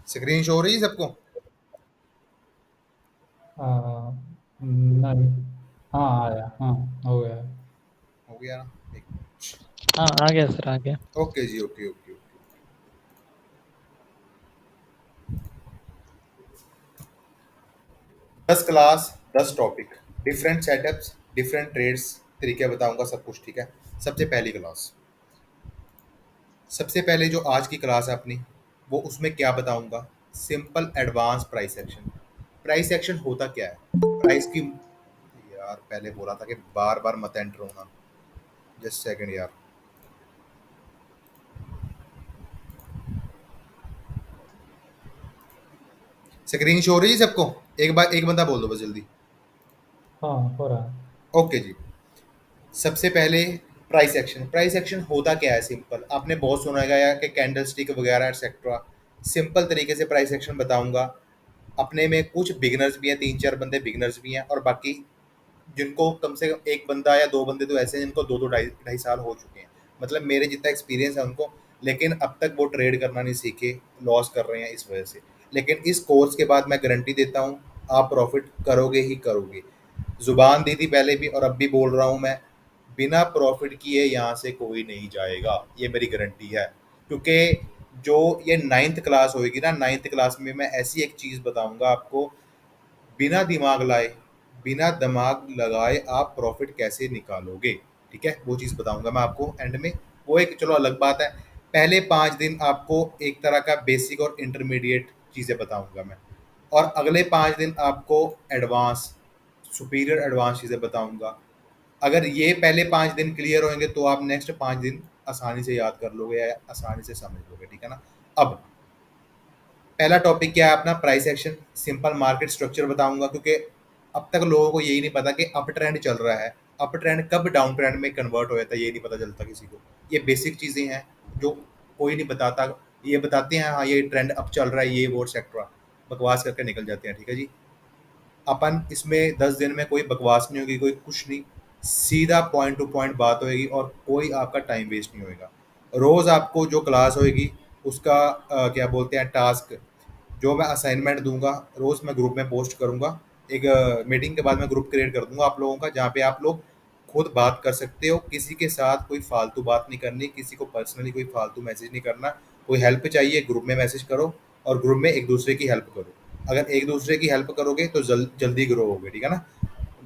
Screen show हो रही है सबको? हाँ, नहीं। हाँ आया, हाँ हो गया। हो गया ना? एक मिनट। हाँ आ गया सर, आ गया। ओके जी, okay okay okay. 10 class, 10 topic, different setups, different trades, तरीके बताऊंगा, सब कुछ ठीक है। सबसे पहली क्लास, सबसे पहले जो आज की क्लास है अपनी, वो उसमें क्या बताऊंगा? Simple advance price action. Price action होता क्या है? प्राइस की, यार पहले बोला था कि बार बार मत एंटर होना। जस्ट सेकंड यार। स्क्रीन शो हो रही है सबको? एक बार एक बंदा बोल दो बस जल्दी। हाँ हो रहा है। ओके जी। सबसे पहले प्राइस एक्शन। प्राइस एक्शन होता क्या है? सिंपल, आपने बहुत सुना है या कि कैंडल स्टिक वगैरह एक्सेट्रा। सिंपल तरीके से प्राइस एक्शन बताऊंगा। अपने में कुछ बिगिनर्स भी हैं, 3-4 बंदे बिगिनर्स भी हैं, और बाकी जिनको कम से कम एक बंदा या 2 बंदे तो ऐसे हैं जिनको 2-2 ढाई 2.5 साल हो चुके हैं, मतलब मेरे जितना एक्सपीरियंस है उनको। लेकिन अब तक वो ट्रेड करना नहीं सीखे, लॉस कर रहे हैं इस वजह से। लेकिन इस कोर्स के बाद मैं गारंटी देता हूँ, आप प्रॉफिट करोगे ही करोगे। जुबान दी थी पहले भी और अब भी बोल रहा हूँ मैं, बिना प्रॉफिट किए यहाँ से कोई नहीं जाएगा, ये मेरी गारंटी है। क्योंकि जो ये 9th क्लास होएगी ना, 9th क्लास में मैं ऐसी एक चीज़ बताऊंगा आपको, बिना दिमाग लाए, बिना दिमाग लगाए आप प्रॉफिट कैसे निकालोगे। ठीक है, वो चीज़ बताऊंगा मैं आपको एंड में। वो एक चलो अलग बात है। पहले 5 दिन आपको एक तरह का बेसिक और इंटरमीडिएट चीज़ें बताऊंगा मैं, और अगले 5 दिन आपको एडवांस, सुपीरियर एडवांस चीज़ें बताऊंगा। अगर ये पहले 5 दिन क्लियर होंगे तो आप नेक्स्ट 5 दिन आसानी से याद कर लोगे या आसानी से समझ लोगे, ठीक है ना। अब पहला टॉपिक क्या है अपना? Price action, simple market structure बताऊंगा, क्योंकि अब तक लोगों को यही नहीं पता कि अप ट्रेंड चल रहा है, अप ट्रेंड कब डाउन ट्रेंड में कन्वर्ट हो जाता है, ये नहीं पता चलता किसी को। ये बेसिक चीज़ें हैं जो कोई नहीं बताता। ये बताते हैं हाँ ये ट्रेंड अब चल रहा है, ये वो एक्सेट्रा, बकवास करके निकल जाते हैं, ठीक है जी। अपन इसमें 10 दिन में कोई बकवास नहीं होगी, कोई कुछ नहीं, सीधा पॉइंट टू पॉइंट बात होएगी और कोई आपका टाइम वेस्ट नहीं होएगा। रोज़ आपको जो क्लास होएगी उसका क्या बोलते हैं, टास्क, जो मैं असाइनमेंट दूंगा रोज़ मैं ग्रुप में पोस्ट करूंगा। एक मीटिंग के बाद मैं ग्रुप क्रिएट कर दूंगा आप लोगों का, जहाँ पे आप लोग खुद बात कर सकते हो, किसी के साथ कोई फालतू बात नहीं करनी, किसी को पर्सनली कोई फालतू मैसेज नहीं करना। कोई हेल्प चाहिए ग्रुप में मैसेज करो, और ग्रुप में एक दूसरे की हेल्प करो। अगर एक दूसरे की हेल्प करोगे तो जल्दी ग्रो होगे, ठीक है ना।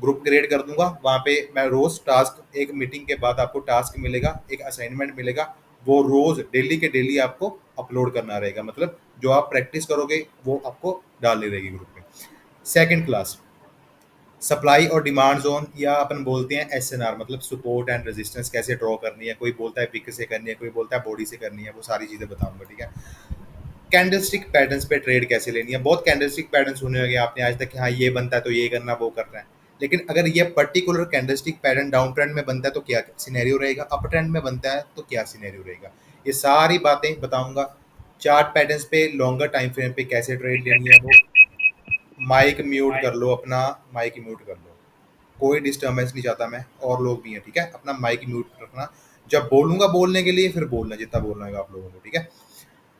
ग्रुप क्रिएट कर दूंगा, वहाँ पे मैं रोज़ टास्क, एक मीटिंग के बाद आपको टास्क मिलेगा, एक असाइनमेंट मिलेगा, वो रोज़ डेली के डेली आपको अपलोड करना रहेगा, मतलब जो आप प्रैक्टिस करोगे वो आपको डालनी रहेगी ग्रुप में। सेकंड क्लास, सप्लाई और डिमांड जोन, या अपन बोलते हैं एसएनआर, मतलब सपोर्ट एंड रेजिस्टेंस कैसे ड्रॉ करनी है। कोई बोलता है पिक से करनी है, कोई बोलता है बॉडी से करनी है, वो सारी चीज़ें बताऊंगा, ठीक है। कैंडलस्टिक पैटर्न्स पे ट्रेड कैसे लेनी है। बहुत कैंडलस्टिक पैटर्न सुने होंगे आपने आज तक कि हाँ ये बनता है तो ये करना, वो करना है। लेकिन अगर ये particular candlestick pattern down trend में बनता है तो क्या सिनेरियो रहेगा, अप ट्रेंड में बनता है तो क्या सिनेरियो रहेगा, ये सारी बातें बताऊंगा। चार्ट पैटर्न्स पे लॉन्गर टाइम फ्रेम पे कैसे ट्रेड लेनी है वो। माइक म्यूट कर लो अपना, माइक म्यूट कर लो, कोई डिस्टर्बेंस नहीं चाहता मैं, और लोग भी हैं, ठीक है। अपना माइक म्यूट रखना, जब बोलूंगा बोलने के लिए फिर बोलना जितना बोलना है आप लोगों को, ठीक है।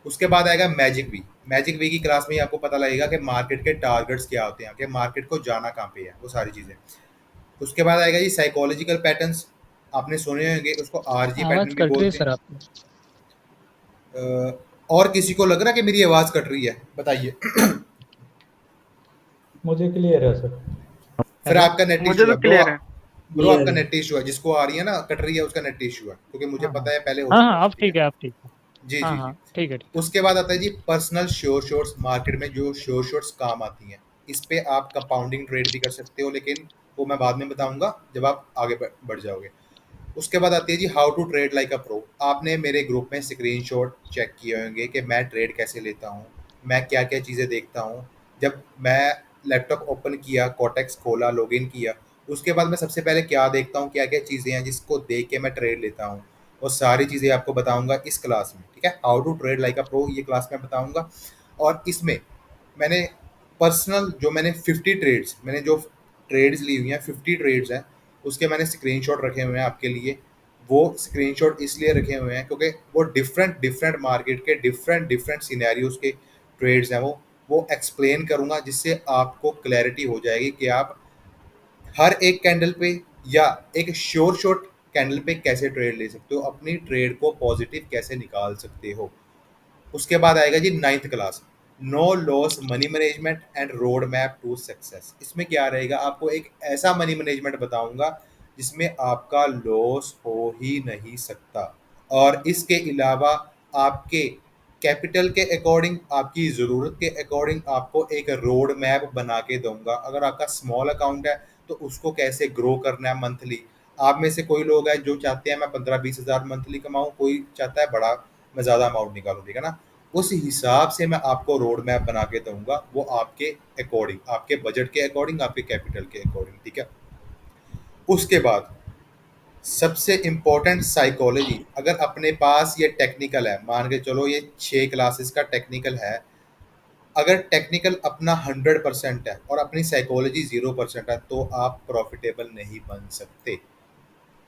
उसके बाद आएगा मैजिक वी। मैजिक वी की क्लास में ही आपको पता लगेगा कि मार्केट के टारगेट्स क्या होते हैं, कि मार्केट को जाना कहाँ पे है, वो सारी चीज़ें। उसके बाद आएगा जी साइकोलॉजिकल पैटर्न्स, आपने सुने होंगे उसको आरजी आवाज पैटर्न भी कट रही है बोलते सर हैं। आपकी। और किसी को लग रहा है कि मेरी आवाज़ कट रही है? बताइए। मुझे क्लियर है सर। फिर हेलो। आपका नेट मुझे इशू तो है ब्रो। क्लियर है। ब्रो क्लियर आपका है। नेट इशू है, जिसको आ रही है ना कट रही है उसका नेट इशू है, क्योंकि मुझे हाँ पता हाँ। है पहले हो हाँ चुका हाँ है, अब ठीक ठीक है। है, अब ठीक है। जी हाँ जी जी। हाँ ठीक है, ठीक है। उसके बाद आता है जी पर्सनल श्योर शॉट्स, मार्केट में जो श्योर शॉट्स काम आती हैं। इस पे आप कंपाउंडिंग ट्रेड भी कर सकते हो, लेकिन वो मैं बाद में बताऊंगा जब आप आगे बढ़ जाओगे। उसके बाद आती है जी how to trade like a pro. आपने मेरे ग्रुप में स्क्रीनशॉट चेक किए होंगे कि मैं ट्रेड कैसे लेता हूँ, मैं क्या क्या चीज़ें देखता हूँ। जब मैं लैपटॉप ओपन किया, कोटेक्स खोला, लॉगिन किया, उसके बाद मैं सबसे पहले क्या देखता हूँ, क्या क्या चीज़ें हैं जिसको देख के मैं ट्रेड लेता हूँ, वो सारी चीज़ें आपको बताऊंगा इस क्लास में, ठीक है। How to trade like a pro ये क्लास में बताऊंगा। और इसमें मैंने पर्सनल जो मैंने 50 ट्रेड्स, मैंने जो ट्रेड्स ली हुई हैं 50 ट्रेड्स हैं, उसके मैंने स्क्रीनशॉट रखे हुए हैं आपके लिए। वो स्क्रीनशॉट इसलिए रखे हुए हैं क्योंकि वो डिफरेंट डिफरेंट मार्केट के डिफरेंट डिफरेंट सिनेरियोज के ट्रेड्स हैं वो एक्सप्लेन करूँगा, जिससे आपको क्लैरिटी हो जाएगी कि आप हर एक कैंडल पे या एक श्योर शॉट कैंडल पे कैसे ट्रेड ले सकते हो, अपनी ट्रेड को पॉजिटिव कैसे निकाल सकते हो। उसके बाद आएगा जी ninth class, no loss money management and road map to success. इसमें क्या रहेगा, आपको एक ऐसा मनी मैनेजमेंट बताऊंगा जिसमें आपका लॉस हो ही नहीं सकता, और इसके अलावा आपके कैपिटल के अकॉर्डिंग, आपकी ज़रूरत के अकॉर्डिंग आपको एक रोड मैप बना के दूंगा। अगर आपका स्मॉल अकाउंट है तो उसको कैसे ग्रो करना है मंथली। आप में से कोई लोग हैं जो चाहते हैं मैं 15-20 हज़ार मंथली कमाऊं, कोई चाहता है बड़ा मैं ज़्यादा अमाउंट निकालूं, ठीक है ना। उस हिसाब से मैं आपको रोड मैप बना के दूंगा, वो आपके अकॉर्डिंग, आपके बजट के अकॉर्डिंग, आपके कैपिटल के अकॉर्डिंग, ठीक है। उसके बाद सबसे इम्पोर्टेंट साइकोलॉजी, अगर अपने पास ये टेक्निकल है, मान के चलो ये 6 क्लासेस का टेक्निकल है, अगर टेक्निकल अपना 100% है और अपनी साइकोलॉजी 0% है तो आप प्रॉफिटेबल नहीं बन सकते।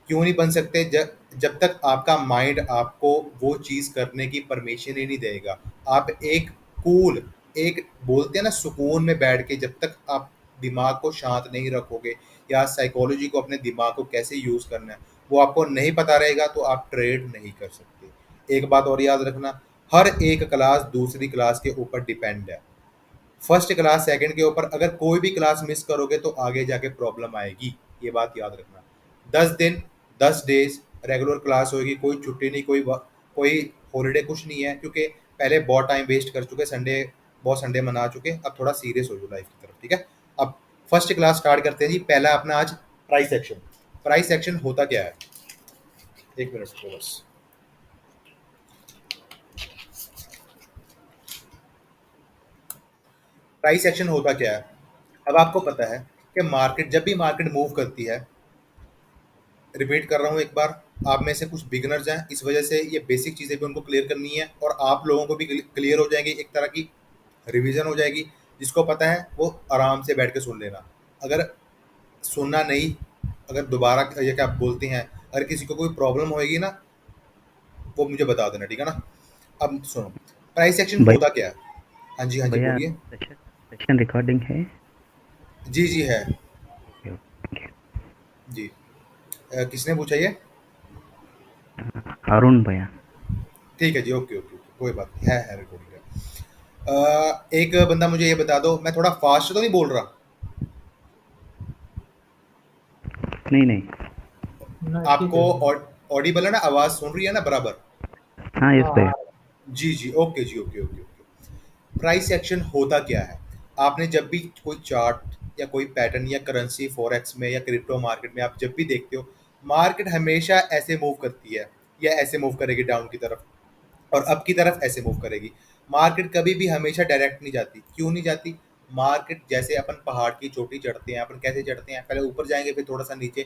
क्यों नहीं बन सकते? जब जब तक आपका माइंड आपको वो चीज़ करने की परमिशन ही नहीं देगा। आप एक कूल, एक बोलते हैं ना सुकून में बैठ के, जब तक आप दिमाग को शांत नहीं रखोगे या साइकोलॉजी को, अपने दिमाग को कैसे यूज़ करना है वो आपको नहीं पता रहेगा, तो आप ट्रेड नहीं कर सकते। एक बात और याद रखना, हर एक क्लास दूसरी क्लास के ऊपर डिपेंड है। फर्स्ट क्लास सेकंड के ऊपर अगर कोई भी क्लास मिस करोगे तो आगे जाके प्रॉब्लम आएगी, ये बात याद रखना। 10 दिन 10 डेज रेगुलर क्लास होगी, कोई छुट्टी नहीं, कोई हॉलीडे, कुछ नहीं है, क्योंकि पहले बहुत टाइम वेस्ट कर चुके, संडे बहुत संडे मना चुके। अब थोड़ा सीरियस हो जाओ लाइफ की तरफ, ठीक है। अब फर्स्ट क्लास स्टार्ट करते हैं जी। पहला अपना आज प्राइस एक्शन। प्राइस एक्शन होता क्या है, एक मिनट रुको बस। प्राइस एक्शन होता क्या है, अब आपको पता है कि मार्केट, जब भी मार्केट मूव करती है, रिपीट कर रहा हूँ एक बार, आप में से कुछ बिगनर्स हैं, इस वजह से ये बेसिक चीज़ें भी उनको क्लियर करनी है, और आप लोगों को भी क्लियर हो जाएंगी, एक तरह की रिवीजन हो जाएगी। जिसको पता है वो आराम से बैठ के सुन लेना। अगर सुनना नहीं, अगर दोबारा ये क्या बोलते हैं, अगर किसी को कोई प्रॉब्लम होएगी ना, वो मुझे बता देना, ठीक है ना। अब सुनो, प्राइस एक्शन होता भैया क्या है। हाँ जी, हाँ जी, भैया बोलिए। सेशन सेशन रिकॉर्डिंग है। जी जी है। Okay okay. जी। किसने पूछा ये? अरुण भैया। ठीक है जी, ओके ओके ओके, कोई बात नहीं, है रिकॉर्डिंग है। एक बंदा मुझे ये बता दो, मैं थोड़ा फास्ट तो नहीं बोल रहा? नहीं नहीं। नहीं ठीक आपको है। ऑडिबल है ना, आवाज़ सुन रही है ना बराबर? हाँ यस हाँ भैया। हाँ। जी जी, ओके जी, okay okay okay. Price action होता क्या है, आपने जब भी कोई चार्ट या कोई पैटर्न या करेंसी फॉरेक्स में या क्रिप्टो मार्केट में आप जब भी देखते हो, मार्केट हमेशा ऐसे मूव करती है, या ऐसे मूव करेगी डाउन की तरफ, और अप की तरफ ऐसे मूव करेगी। मार्केट कभी भी हमेशा डायरेक्ट नहीं जाती। क्यों नहीं जाती? मार्केट जैसे अपन पहाड़ की चोटी चढ़ते हैं, अपन कैसे चढ़ते हैं, पहले ऊपर जाएंगे फिर थोड़ा सा नीचे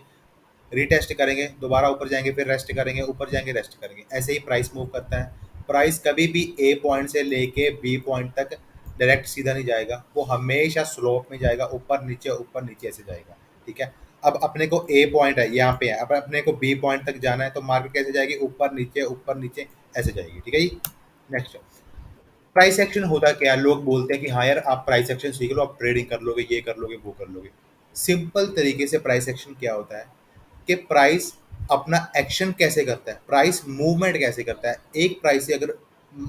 रीटेस्ट करेंगे, दोबारा ऊपर जाएंगे फिर रेस्ट करेंगे, ऊपर जाएंगे रेस्ट करेंगे, ऐसे ही प्राइस मूव करता है। प्राइस कभी भी ए पॉइंट से लेके बी पॉइंट तक डायरेक्ट सीधा नहीं जाएगा, वो हमेशा स्लोप में जाएगा, ऊपर नीचे ऐसे जाएगा, ठीक है। अब अपने को ए पॉइंट है यहाँ पे है, अब अपने को बी पॉइंट तक जाना है, तो मार्केट कैसे जाएगी, ऊपर नीचे ऐसे जाएगी, ठीक है जी। नेक्स्ट, प्राइस एक्शन होता क्या है, लोग बोलते हैं कि हाँ यार आप प्राइस एक्शन सीख लो, आप ट्रेडिंग कर लोगे, ये कर लोगे, वो कर लोगे। सिंपल तरीके से प्राइस एक्शन क्या होता है कि प्राइस अपना एक्शन कैसे करता है, प्राइस मूवमेंट कैसे करता है। एक प्राइस से अगर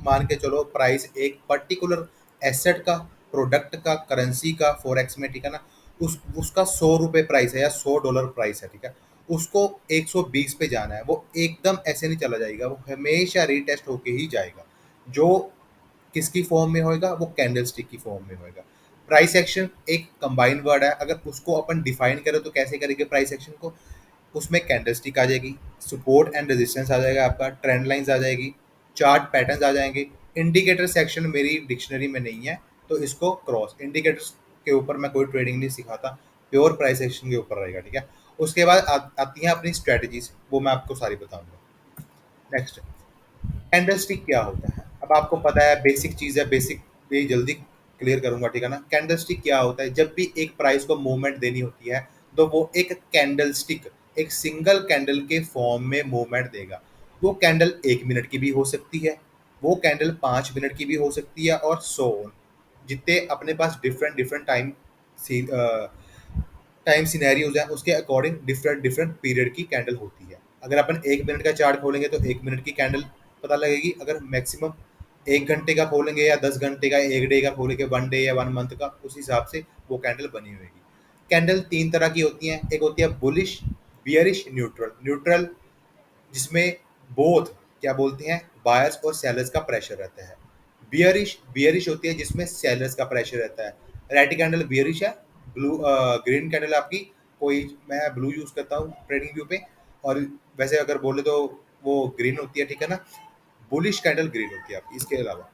मान के चलो, प्राइस एक पर्टिकुलर एसेट का, प्रोडक्ट का, करेंसी का, फॉरेक्स में, ठीक है ना, उसका 100 रुपये प्राइस है या $100 प्राइस है, ठीक है। उसको 120 पे जाना है, वो एकदम ऐसे नहीं चला जाएगा, वो हमेशा रीटेस्ट होके ही जाएगा। जो किसकी फॉर्म में होएगा, वो कैंडल स्टिक की फॉर्म में होएगा। प्राइस एक्शन एक कंबाइंड वर्ड है, अगर उसको अपन डिफाइन करें तो कैसे करेंगे प्राइस एक्शन को, उसमें कैंडलस्टिक आ जाएगी, सपोर्ट एंड रेजिस्टेंस आ जाएगा, आपका ट्रेंड लाइंस आ जाएगी, चार्ट पैटर्न्स आ जाएंगे। इंडिकेटर सेक्शन मेरी डिक्शनरी में नहीं है, तो इसको क्रॉस इंडिकेटर्स के ऊपर मैं कोई ट्रेडिंग नहीं सिखाता, प्योर प्राइस एक्शन के ऊपर रहेगा, ठीक है। उसके बाद आती हैं अपनी स्ट्रेटजीज, वो मैं आपको सारी बताऊंगा। नेक्स्ट, कैंडलस्टिक क्या होता है, अब आपको पता है, बेसिक चीज़ है, बेसिक पे जल्दी क्लियर करूंगा, ठीक है ना। कैंडलस्टिक क्या होता है, जब भी एक प्राइस को मूवमेंट देनी होती है तो वो एक कैंडलस्टिक, एक सिंगल कैंडल के फॉर्म में मूवमेंट देगा। वो कैंडल 1 मिनट की भी हो सकती है, वो कैंडल 5 मिनट की भी हो सकती है, और सो ऑन। जितने अपने पास डिफरेंट डिफरेंट टाइम सिनेरियोज हैं उसके अकॉर्डिंग डिफरेंट डिफरेंट पीरियड की कैंडल होती है। अगर अपन 1 मिनट का चार्ट खोलेंगे तो 1 मिनट की कैंडल पता लगेगी। अगर मैक्सिमम 1 घंटे का खोलेंगे या 10 घंटे का, 1 डे का खोलेंगे, 1 डे या 1 मंथ का, उस हिसाब से वो कैंडल बनी होगी। कैंडल 3 तरह की होती हैं। एक होती है बुलिश, बियरिश, न्यूट्रल। न्यूट्रल जिसमें बोथ क्या बोलते हैं, बायर्स और सेलर्स का प्रेशर रहता है। बियरिश बियरिश होती है जिसमें सेलर्स का प्रेशर रहता है। रेड कैंडल बियरिश है। ब्लू ग्रीन कैंडल आपकी, कोई मैं ब्लू यूज करता हूँ ट्रेडिंग व्यू पे, और वैसे अगर बोले तो वो ग्रीन होती है, ठीक है ना। बुलिश कैंडल ग्रीन होती है आपकी। इसके अलावा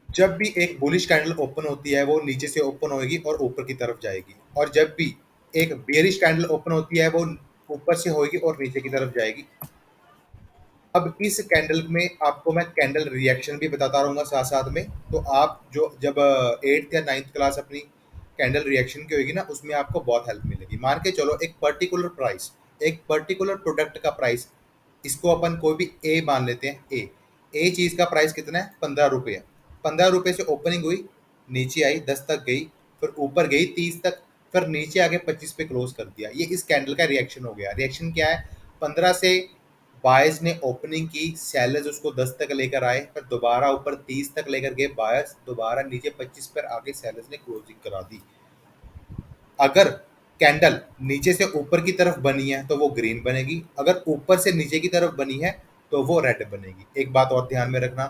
जब भी एक बुलिश कैंडल ओपन होती है वो नीचे से ओपन होगी और ऊपर की तरफ जाएगी, और जब भी एक बेयरिश कैंडल ओपन होती है वो ऊपर से होगी और नीचे की तरफ जाएगी। अब इस कैंडल में आपको मैं कैंडल रिएक्शन भी बताता रहूंगा साथ साथ में। तो आप जो जब 8th या 9th क्लास अपनी कैंडल रिएक्शन की होगी ना, उसमें आपको बहुत हेल्प मिलेगी। मान के चलो एक पर्टिकुलर प्राइस, एक पर्टिकुलर प्रोडक्ट का प्राइस, इसको अपन कोई भी ए मान लेते हैं। ए चीज का प्राइस कितना है, 15 रुपये है। 15 रुपये से ओपनिंग हुई, नीचे आई 10 तक गई, फिर ऊपर गई 30 तक, फिर नीचे आके 25 पे क्लोज कर दिया। ये इस कैंडल का रिएक्शन हो गया। रिएक्शन क्या है, 15 से बायर्स ने ओपनिंग की, सेलर्स उसको 10 तक लेकर आए, फिर दोबारा ऊपर 30 तक लेकर गए बायर्स, दोबारा नीचे 25 पर आके सेलर्स ने क्लोजिंग करा दी। अगर कैंडल नीचे से ऊपर की तरफ बनी है तो वो ग्रीन बनेगी, अगर ऊपर से नीचे की तरफ बनी है तो वो रेड बनेगी। एक बात और ध्यान में रखना,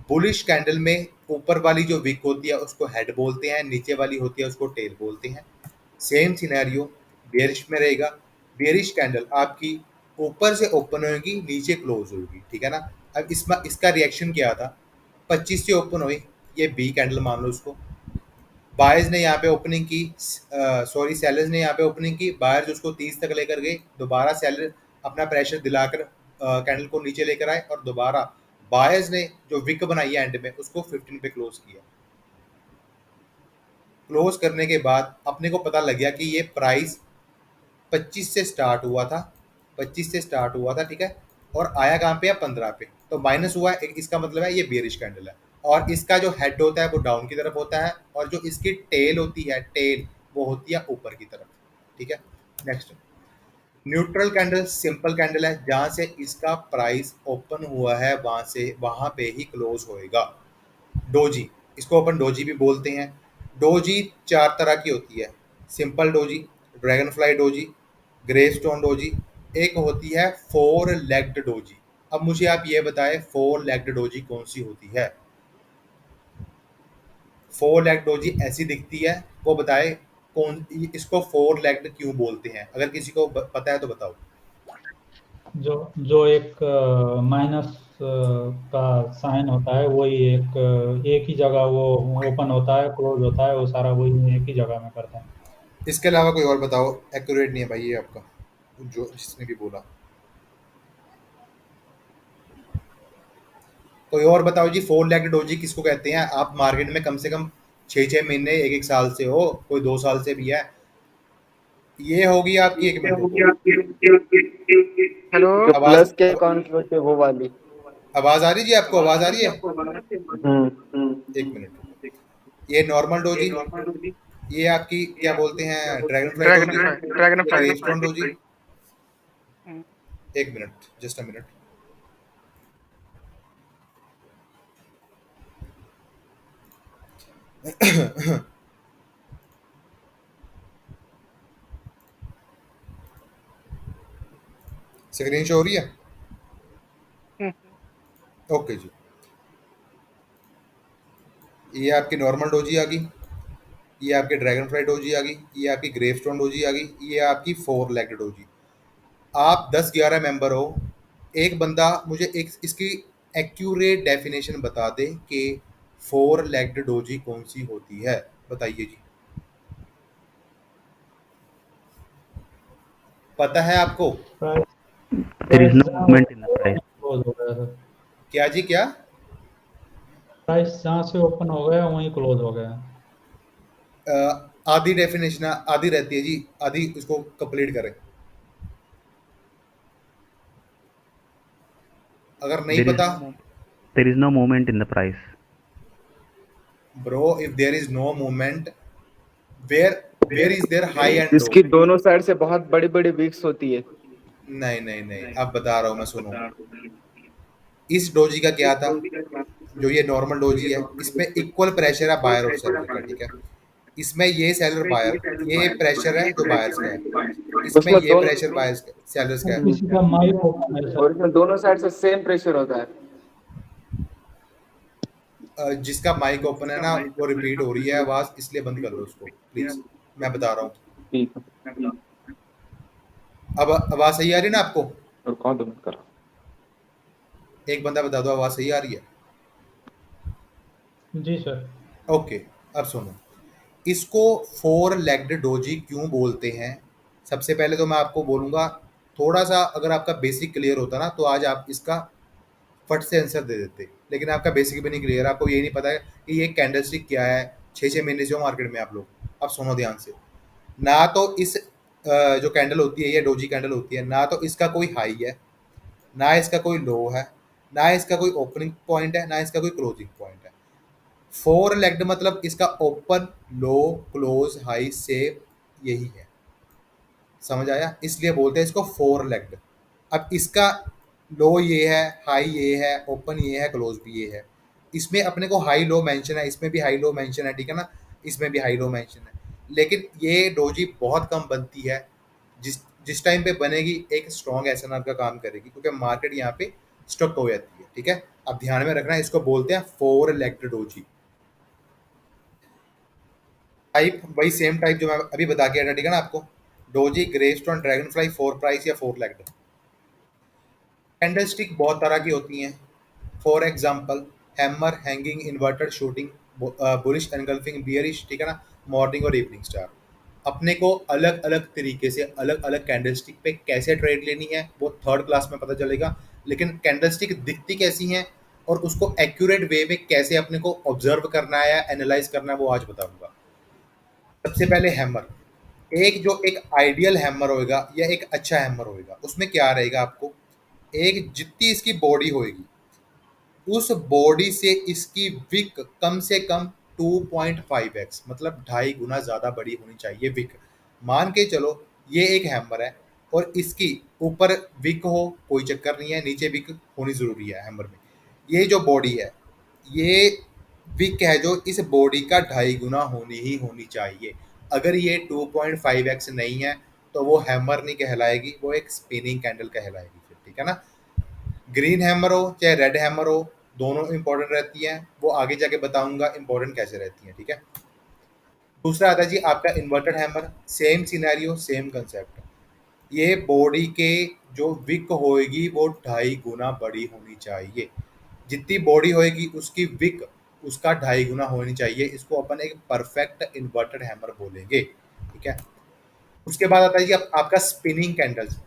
बुलिश कैंडल में ऊपर वाली जो विक होती है उसको हेड बोलते हैं, नीचे वाली होती है उसको टेल बोलते हैं। सेम सिनेरियो बेयरिश में रहेगा। बेयरिश कैंडल आपकी ऊपर से ओपन होगी, नीचे क्लोज होगी, ठीक है ना। अब इसमें इसका रिएक्शन क्या था, 25 से ओपन हुई, ये बी कैंडल मान लो उसको। बायर्स ने यहाँ पे ओपनिंग की, सॉरी सेलर्स ने यहाँ पे ओपनिंग की, बायर्स उसको 30 तक लेकर गए, दोबारा सेलर अपना प्रेशर दिलाकर कैंडल को नीचे लेकर आए, और दोबारा बायर्स ने जो विक बनाई है एंड में उसको 15 पे क्लोज किया। क्लोज करने के बाद अपने को पता लग गया कि ये प्राइस 25 से स्टार्ट हुआ था, 25 से स्टार्ट हुआ था, ठीक है, और आया कहाँ पे है, 15 पे, तो माइनस हुआ है। इसका मतलब है ये बेयरिश कैंडल है, और इसका जो हेड होता है वो डाउन की तरफ होता है, और जो इसकी टेल होती है, टेल वो होती है ऊपर की तरफ, ठीक है। Next, neutral candle simple candle है, जहां से इसका प्राइस ओपन हुआ है वहां से वहां पे ही क्लोज होएगा। डोजी, इसको अपन डोजी भी बोलते हैं। डोजी 4 तरह की होती है, simple doji, dragon fly doji, gravestone doji, एक होती है 4 लेग्ड डोजी। अब मुझे आप ये बताएं 4 लेग्ड डोजी कौन सी होती है। 4 लेग डोजी ऐसी दिखती है, वो बताए कौन, इसको 4 लेग्ड क्यों बोलते हैं, अगर किसी को पता है तो बताओ। जो जो एक माइनस का साइन होता है, वही एक ही जगह वो ओपन होता है, क्लोज होता है, वो सारा वही एक ही जगह में करता है। इसके अलावा कोई और बताओ, एक्यूरेट नहीं है भाई ये आपका, जो जिसने भी बोला। कोई और बताओ जी, 4 लेग डोजी किसको कहते हैं। आप मार्केट में कम से कम 6 6 महीने, 1 1 साल से हो, कोई 2 साल से भी है। ये होगी आपकी, 1 मिनट रुको। हेलो, जो आवाज, प्लस के अकाउंट की होती है वो वाली। आवाज आ रही जी आपको, आवाज आ रही है। हम्म। 1 मिनट रुको। ये नॉर्मल डोजी, ये आपकी क्या बोलते हैं, dragon fly dragon doji, fly, dragon ये fly. Gravestone doji. 1 minute, just a minute. Screen show हो रही है, ओके जी। ये आपकी नॉर्मल डोजी आ गई, ये आपकी ड्रैगन फ्लाई डोजी आ गई, ये आपकी ग्रेवस्टोन डोजी आ गई, ये आपकी 4 लेग डोजी। आप 10 11 मेंबर हो, एक बंदा मुझे एक इसकी एक्यूरेट डेफिनेशन बता दे कि 4 लेग्ड डोजी कौन सी होती है, बताइए जी। पता है आपको। Price There is price no जहाँ movement in the price. Close हो गया सर। क्या जी, क्या। प्राइस जहाँ से ओपन हो गया वहीं क्लोज हो गया। आधी डेफिनेशन आधी रहती है जी, आधी इसको कंप्लीट करें। अगर नहीं There is पता, no there is no movement in the price. Bro, if there is no movement, where where is there high and low? जिसकी दोनों साइड से बहुत बड़ी बड़ी विक्स होती है। नहीं नहीं नहीं, अब बता रहा हूँ मैं, सुनो। इस डोजी का क्या था, जो ये नॉर्मल डोजी है, इसमें इक्वल प्रेशर है बायर और सेलर का, ठीक है। इसमें ये सेलर बायर, ये प्रेशर है जो बायर्स का है, इसमें उसमें ये दोनों प्रेशर बायर्स का, सेलर्स का सर है। किसी का माइक ओपन है और सर। इसमें दोनों साइड से सेम प्रेशर होता है। जिसका माइक ओपन है ना, वो रिपीट हो रही है आवाज, इसलिए बंद कर लो उसको प्लीज, मैं बता रहा हूँ। ठीक है। अब आवाज सही आ रही है ना आपको? और कौन तो मत करो। एक बंदा बता दो आवाज सही आ रही है? जी सर। ओके, अब सुनो। इसको फोर लेग्ड डोजी क्यों बोलते हैं? सबसे पहले तो मैं आपको बोलूंगा, थोड़ा सा अगर आपका बेसिक क्लियर होता ना, तो आज आप इसका फट से आंसर दे देते। लेकिन आपका बेसिक भी नहीं क्लियर, आपको ये नहीं पता है कि ये कैंडलस्टिक क्या है। 6 महीने से हो मार्केट में आप लोग। अब सुनो ध्यान से। ना तो इस जो कैंडल होती है, ये डोजी कैंडल होती है, ना तो इसका कोई हाई है, ना इसका कोई लो है, ना इसका कोई ओपनिंग पॉइंट है, ना इसका कोई क्लोजिंग पॉइंट है। फोर लेग्ड मतलब इसका ओपन, लो, क्लोज, हाई, सेम यही है। समझ आया? इसलिए बोलते हैं इसको फोर लेग्ड। अब इसका लो ये है, हाई ये है, ओपन ये है, क्लोज भी ये है। इसमें अपने को हाई लो मेंशन है, इसमें भी हाई लो मेंशन है, ठीक है ना। इसमें भी हाई लो मेंशन है। लेकिन ये डोजी बहुत कम बनती है। जिस जिस टाइम पे बनेगी, एक स्ट्रॉन्ग एसएनआर का काम करेगी, क्योंकि मार्केट यहाँ पे स्टक हो जाती है, ठीक है। अब ध्यान में रखना, इसको बोलते हैं फोर लेग्ड डोजी। टाइप वही सेम टाइप जो मैं अभी बता के हटा, ठीक है ना आपको। Doji, gravestone, dragon fly, four price या फोर लेग्ड। कैंडलस्टिक बहुत तरह की होती हैं। For example, hammer, hanging, inverted, shooting, bullish, engulfing, bearish, ठीक है ना। मॉर्निंग और इवनिंग स्टार। अपने को अलग अलग तरीके से अलग अलग कैंडलस्टिक पे कैसे ट्रेड लेनी है वो थर्ड क्लास में पता चलेगा। लेकिन कैंडलस्टिक दिखती कैसी हैं और उसको एक्यूरेट वे में कैसे अपने को ऑब्जर्व करना है या एनालाइज करना है, वो आज बताऊंगा। सबसे पहले हैमर। एक जो एक आइडियल हैमर होएगा या एक अच्छा हैमर होएगा, उसमें क्या रहेगा आपको, एक जितनी इसकी बॉडी होएगी, उस बॉडी से इसकी विक कम से कम 2.5x, मतलब 2.5 गुना ज़्यादा बड़ी होनी चाहिए विक। मान के चलो ये एक हैमर है और इसकी ऊपर विक हो, कोई चक्कर नहीं है, नीचे विक होनी ज़रूरी है हैमर में। ये जो बॉडी है, ये विक है जो इस बॉडी का 2.5 गुना होनी ही होनी चाहिए। अगर ये 2.5x नहीं है तो वो हैमर नहीं कहलाएगी, वो एक स्पिनिंग कैंडल कहलाएगी फिर, ठीक है ना। ग्रीन हैमर हो चाहे रेड हैमर हो, दोनों इंपॉर्टेंट रहती हैं, वो आगे जाके बताऊंगा इंपॉर्टेंट कैसे रहती हैं, ठीक है। दूसरा आता है जी आपका inverted hammer. Same scenario, same concept. ये बॉडी के जो विक होएगी वो 2.5 गुना बड़ी होनी चाहिए। जितनी बॉडी होएगी उसकी विक उसका 2.5 गुना होनी चाहिए। इसको अपन एक परफेक्ट इन्वर्टेड हैमर बोलेंगे, ठीक है। उसके बाद आता है जी आपका स्पिनिंग कैंडल्स।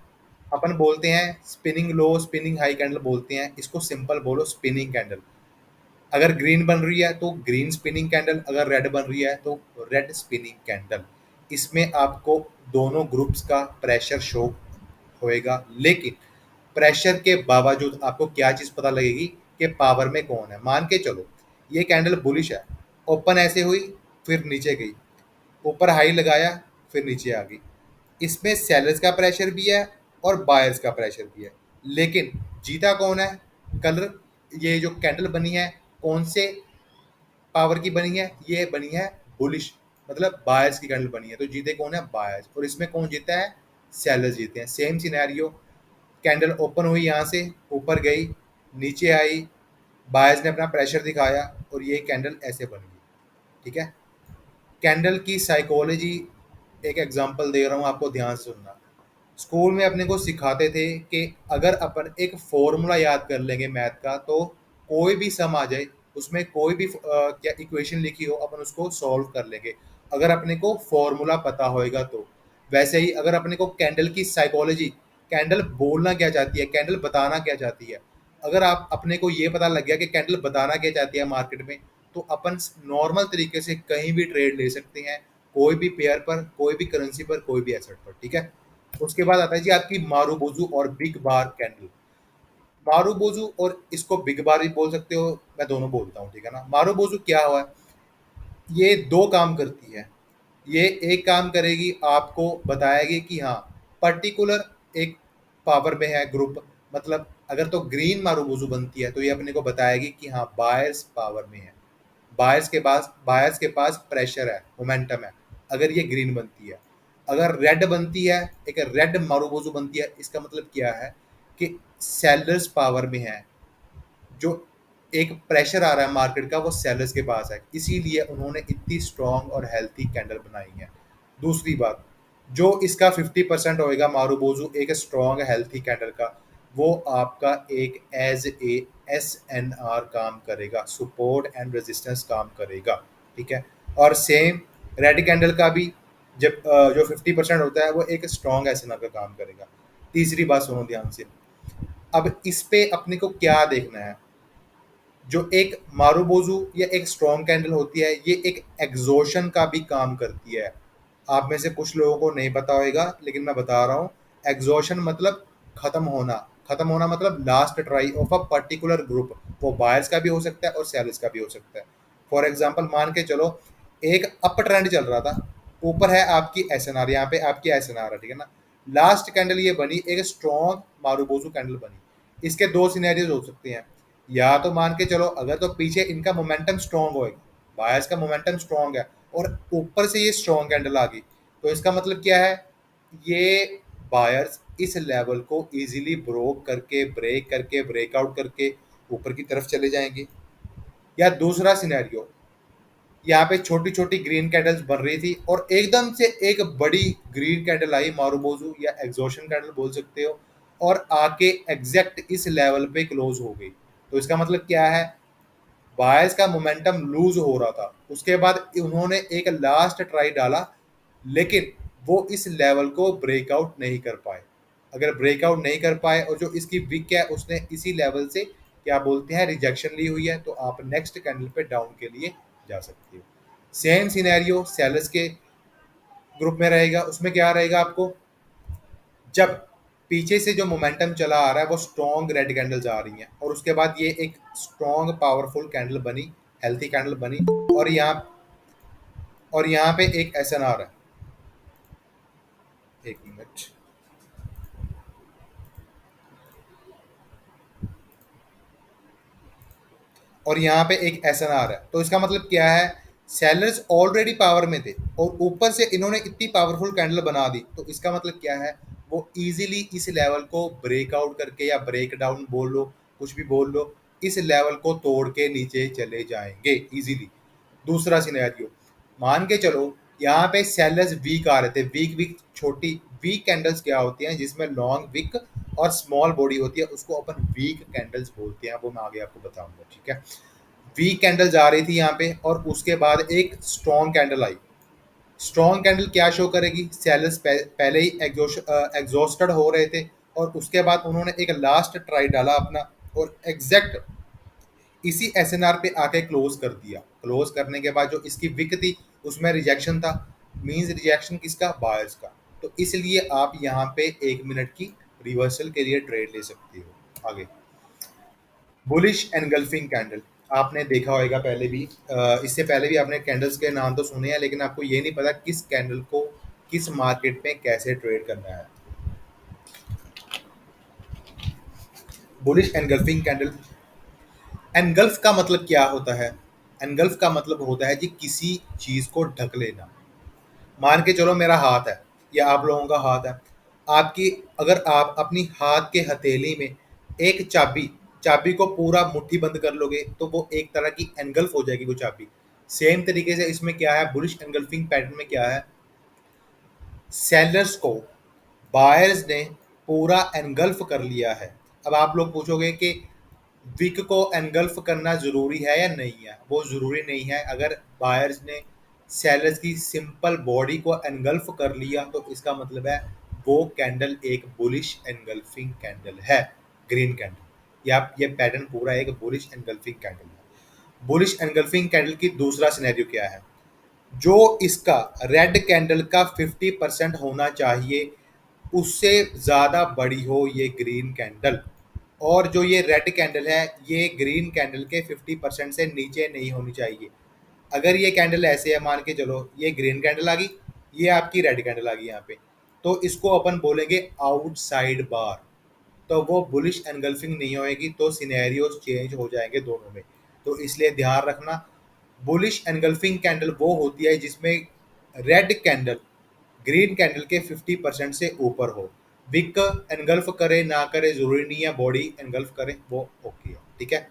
अपन बोलते हैं स्पिनिंग लो, स्पिनिंग हाई कैंडल बोलते हैं, इसको सिंपल बोलो स्पिनिंग कैंडल। अगर ग्रीन बन रही है तो ग्रीन स्पिनिंग कैंडल, अगर रेड बन रही है तो रेड स्पिनिंग कैंडल। इसमें आपको दोनों ग्रुप्स का प्रेशर शो होएगा, लेकिन प्रेशर के बावजूद आपको क्या चीज़ पता लगेगी कि पावर में कौन है। मान के चलो ये कैंडल बुलिश है, ओपन ऐसे हुई, फिर नीचे गई, ऊपर हाई लगाया, फिर नीचे आ गई। इसमें सेलर्स का प्रेशर भी है और बायर्स का प्रेशर भी है, लेकिन जीता कौन है? कलर, ये जो कैंडल बनी है कौन से पावर की बनी है? ये बनी है बुलिश, मतलब बायर्स की कैंडल बनी है, तो जीते कौन है? बायर्स। और इसमें कौन जीता है? सेलर्स जीते हैं। सेम सिनेरियो, कैंडल ओपन हुई, यहाँ से ऊपर गई, नीचे आई, बायर्स ने अपना प्रेशर दिखाया और ये कैंडल ऐसे बन गई, ठीक है। कैंडल की साइकोलॉजी एक एग्जांपल दे रहा हूँ, आपको ध्यान से सुनना। स्कूल में अपने को सिखाते थे कि अगर अपन एक फॉर्मूला याद कर लेंगे मैथ का, तो कोई भी सम आ जाए, उसमें कोई भी क्या इक्वेशन लिखी हो, अपन उसको सॉल्व कर लेंगे अगर अपने को फॉर्मूला पता होएगा तो। वैसे ही अगर अपने को कैंडल की साइकोलॉजी, कैंडल बोलना क्या चाहती है, कैंडल बताना क्या चाहती है, अगर आप अपने को ये पता लग गया कि कैंडल बताना क्या चाहती है मार्केट में, तो अपन नॉर्मल तरीके से कहीं भी ट्रेड ले सकते हैं, कोई भी पेयर पर, कोई भी करेंसी पर, कोई भी एसेट पर, ठीक है। उसके बाद आता है जी आपकी मारूबोजू और बिग बार कैंडल। मारूबोजू और इसको बिग बार भी बोल सकते हो, मैं दोनों बोलता हूँ, ठीक है ना। मारूबोजू क्या हुआ है? ये दो काम करती है। ये एक काम करेगी, आपको बताएगी कि हाँ पर्टिकुलर एक पावर में है ग्रुप, मतलब अगर तो ग्रीन मारूबुजू बनती है तो ये अपने को बताएगी कि हाँ बायर्स पावर में है, बायर्स के पास प्रेशर है, मोमेंटम है, अगर ये ग्रीन बनती है। अगर रेड बनती है, एक रेड मारूबुजू बनती है, इसका मतलब क्या है कि सेलर्स पावर में है, जो एक प्रेशर आ रहा है मार्केट का वो सेलर्स के पास है, इसीलिए उन्होंने इतनी स्ट्रांग और हेल्थी कैंडल बनाई है। दूसरी बात, जो इसका 50% होएगा मारूबोजू एक स्ट्रांग हेल्थी कैंडल का, वो आपका एक एज ए SNR काम करेगा, सपोर्ट एंड रेजिस्टेंस काम करेगा, ठीक है। और सेम रेड कैंडल का भी जब जो 50% होता है वो एक स्ट्रांग SNR का काम करेगा। तीसरी बात सुनो ध्यान से, अब इस पे अपने को क्या देखना है। जो एक मारूबोजू या एक स्ट्रॉन्ग कैंडल होती है, ये एक एग्जॉशन का भी काम करती है। आप में से कुछ लोगों को नहीं पता होगा, लेकिन मैं बता रहा हूँ। एग्जॉशन मतलब खत्म होना, खत्म होना मतलब last try of a particular group. वो बायर्स का भी हो सकता है और सेलर्स का भी हो सकता है। फॉर एग्जाम्पल मान के चलो एक अप ट्रेंड चल रहा था, ऊपर है आपकी SNR, यहाँ पे आपकी SNR है, ठीक है ना। लास्ट कैंडल ये बनी, एक स्ट्रॉन्ग मारूबोजू कैंडल बनी। इसके दो सिनेरियोज हो सकते हैं, या तो मान के चलो अगर तो पीछे इनका मोमेंटम स्ट्रांग होएगा, बायर्स का मोमेंटम स्ट्रांग है और ऊपर से ये स्ट्रांग कैंडल आ गई, तो इसका मतलब क्या है, ये बायर्स इस लेवल को इजीली ब्रेक करके ब्रेकआउट करके ऊपर की तरफ चले जाएंगे। या दूसरा सिनेरियो, यहाँ पे छोटी छोटी ग्रीन कैंडल्स बन रही थी और एकदम से एक बड़ी ग्रीन कैंडल आई, मारूबोजू या एग्जॉशन कैंडल बोल सकते हो, और आके एग्जैक्ट इस लेवल पे क्लोज हो गई। तो इसका मतलब क्या है, बायर्स का मोमेंटम लूज हो रहा था, उसके बाद उन्होंने एक लास्ट ट्राई डाला, लेकिन वो इस लेवल को ब्रेकआउट नहीं कर पाए। अगर ब्रेकआउट नहीं कर पाए और जो इसकी विक है उसने इसी लेवल से क्या बोलते हैं रिजेक्शन ली हुई है, तो आप नेक्स्ट कैंडल पे डाउन के लिए जा सकते हो। सेम सिनेरियो सेलर्स के ग्रुप में रहेगा, उसमें क्या रहेगा आपको, जब पीछे से जो मोमेंटम चला आ रहा है वो स्ट्रॉन्ग रेड कैंडल्स आ रही हैं और उसके बाद ये एक स्ट्रॉन्ग पावरफुल कैंडल बनी, हेल्थी कैंडल बनी, और यहाँ पे एक SNR है। एक मिनट, और यहाँ पे एक SNR है, तो इसका मतलब क्या है, सेलर्स ऑलरेडी पावर में थे और ऊपर से इन्होंने इतनी पावरफुल कैंडल बना दी, तो इसका मतलब क्या है, वो इजीली इस लेवल को ब्रेकआउट करके या ब्रेक डाउन बोल लो, कुछ भी बोल लो, इस लेवल को तोड़ के नीचे चले जाएंगे इजीली। दूसरा सिनेरियो, मान के चलो यहाँ पे सेलर्स वीक आ रहे थे, वीक वीक छोटी वीक कैंडल्स क्या होती हैं, जिसमें लॉन्ग विक और स्मॉल बॉडी होती है, उसको अपन वीक कैंडल्स बोलते हैं, वो मैं आगे आपको बताऊंगा, ठीक है। वीक कैंडल्स आ रही थी यहाँ पे और उसके बाद एक स्ट्रॉन्ग कैंडल आई। स्ट्रॉन्ग कैंडल क्या शो करेगी, सेलर्स पहले ही एग्जॉस्टेड हो रहे थे और उसके बाद उन्होंने एक लास्ट ट्राई डाला अपना और एग्जैक्ट इसी SNR पे आके क्लोज कर दिया। क्लोज करने के बाद जो इसकी विक थी उसमें रिजेक्शन था, मींस रिजेक्शन किसका, बायर्स का। तो इसलिए आप यहाँ पे 1 मिनट की रिवर्सल के लिए ट्रेड ले सकते हो। आगे बुलिश एनगल्फिंग कैंडल, आपने देखा होगा पहले भी, इससे पहले भी आपने कैंडल्स के नाम तो सुने हैं, लेकिन आपको ये नहीं पता किस कैंडल को किस मार्केट में कैसे ट्रेड करना है। बुलिश एनगल्फिंग कैंडल, एनगल्फ का मतलब क्या होता है, एनगल्फ का मतलब होता है जी किसी चीज को ढक लेना। मान के चलो मेरा हाथ है या आप लोगों का हाथ है, आपकी अगर आप अपनी हाथ के हथेली में एक चाबी चाबी को पूरा मुट्ठी बंद कर लोगे तो वो एक तरह की एनगल्फ हो जाएगी वो चाबी। सेम तरीके से इसमें क्या है, बुलिश एनगल्फिंग पैटर्न में क्या है, सेलर्स को बायर्स ने पूरा एनगल्फ कर लिया है। अब आप लोग पूछोगे कि विक को एनगल्फ करना ज़रूरी है या नहीं है, वो ज़रूरी नहीं है। अगर बायर्स ने सेलर्स की सिंपल बॉडी को एनगल्फ कर लिया तो इसका मतलब है वो कैंडल एक बुलिश एनगल्फिंग कैंडल है, ग्रीन कैंडल, या ये पैटर्न पूरा एक बुलिश एनगल्फिंग कैंडल है। बुलिश एनगल्फिंग कैंडल की दूसरा सिनेरियो क्या है, जो इसका रेड कैंडल का 50% होना चाहिए उससे ज़्यादा बड़ी हो ये ग्रीन कैंडल, और जो ये रेड कैंडल है ये ग्रीन कैंडल के 50% से नीचे नहीं होनी चाहिए। अगर ये कैंडल ऐसे है, मान के चलो ये ग्रीन कैंडल आ गई, ये आपकी रेड कैंडल आ गई यहाँ पे, तो इसको अपन बोलेंगे आउटसाइड बार। तो वो बुलिश एनगल्फिंग नहीं होएगी, तो सिनेरियोज चेंज हो जाएंगे दोनों में। तो इसलिए ध्यान रखना, बुलिश एनगल्फिंग कैंडल वो होती है जिसमें रेड कैंडल ग्रीन कैंडल के 50% से ऊपर हो। विक एनगल्फ करे ना करे जरूरी नहीं है, बॉडी एनगल्फ करे वो ओके है, ठीक है।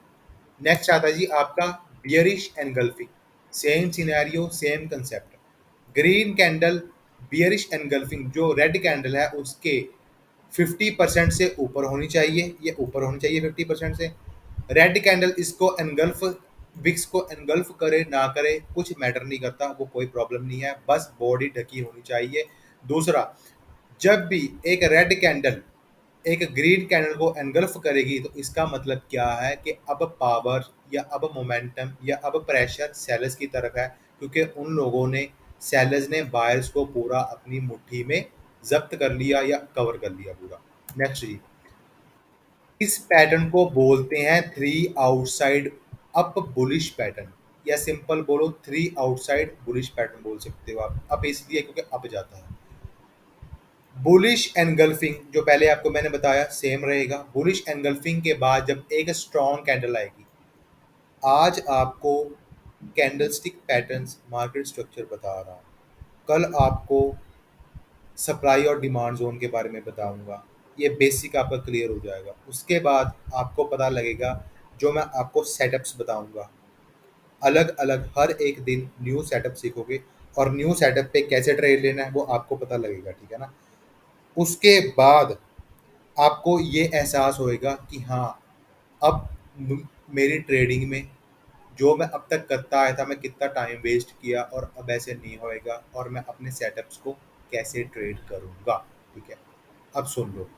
नेक्स्ट आता है जी आपका bearish engulfing. Same scenario, same concept. Green candle bearish engulfing, जो रेड कैंडल है उसके 50% से ऊपर होनी चाहिए, ये ऊपर होनी चाहिए 50% से। रेड कैंडल इसको एनगल्फ, विक्स को एनगल्फ करे ना करे कुछ मैटर नहीं करता, वो कोई प्रॉब्लम नहीं है, बस बॉडी ढकी होनी चाहिए। दूसरा, जब भी एक रेड कैंडल एक ग्रीन कैंडल को एनगल्फ करेगी तो इसका मतलब क्या है कि अब पावर या अब मोमेंटम या अब प्रेशर सेलर्स की तरफ है, क्योंकि उन लोगों ने, सेलर्स ने बायर्स को पूरा अपनी मुट्ठी में जब्त कर लिया या कवर कर लिया पूरा। नेक्स्ट जी, इस पैटर्न को बोलते हैं three outside up bullish pattern, या सिंपल बोलो थ्री आउटसाइड बुलिश पैटर्न बोल सकते हो आप। अप इसलिए क्योंकि अप जाता है। बुलिश एनगल्फिंग जो पहले आपको मैंने बताया सेम रहेगा। बुलिश एनगल्फिंग के बाद जब एक स्ट्रॉन्ग कैंडल आएगी, आज आपको कैंडलस्टिक पैटर्न्स मार्केट स्ट्रक्चर बता रहा हूँ, कल आपको सप्लाई और डिमांड जोन के बारे में बताऊंगा, ये बेसिक आपका क्लियर हो जाएगा। उसके बाद आपको पता लगेगा, जो मैं आपको सेटअप्स बताऊंगा, अलग अलग हर एक दिन न्यू सेटअप सीखोगे, और न्यू सेटअप पे कैसे ट्रेड लेना है वो आपको पता लगेगा, ठीक है ना। उसके बाद आपको ये एहसास होएगा कि हाँ, अब मेरी ट्रेडिंग में जो मैं अब तक करता आया था, मैं कितना टाइम वेस्ट किया, और अब ऐसे नहीं होएगा, और मैं अपने सेटअप्स को कैसे ट्रेड करूँगा, ठीक है। अब सुन लो,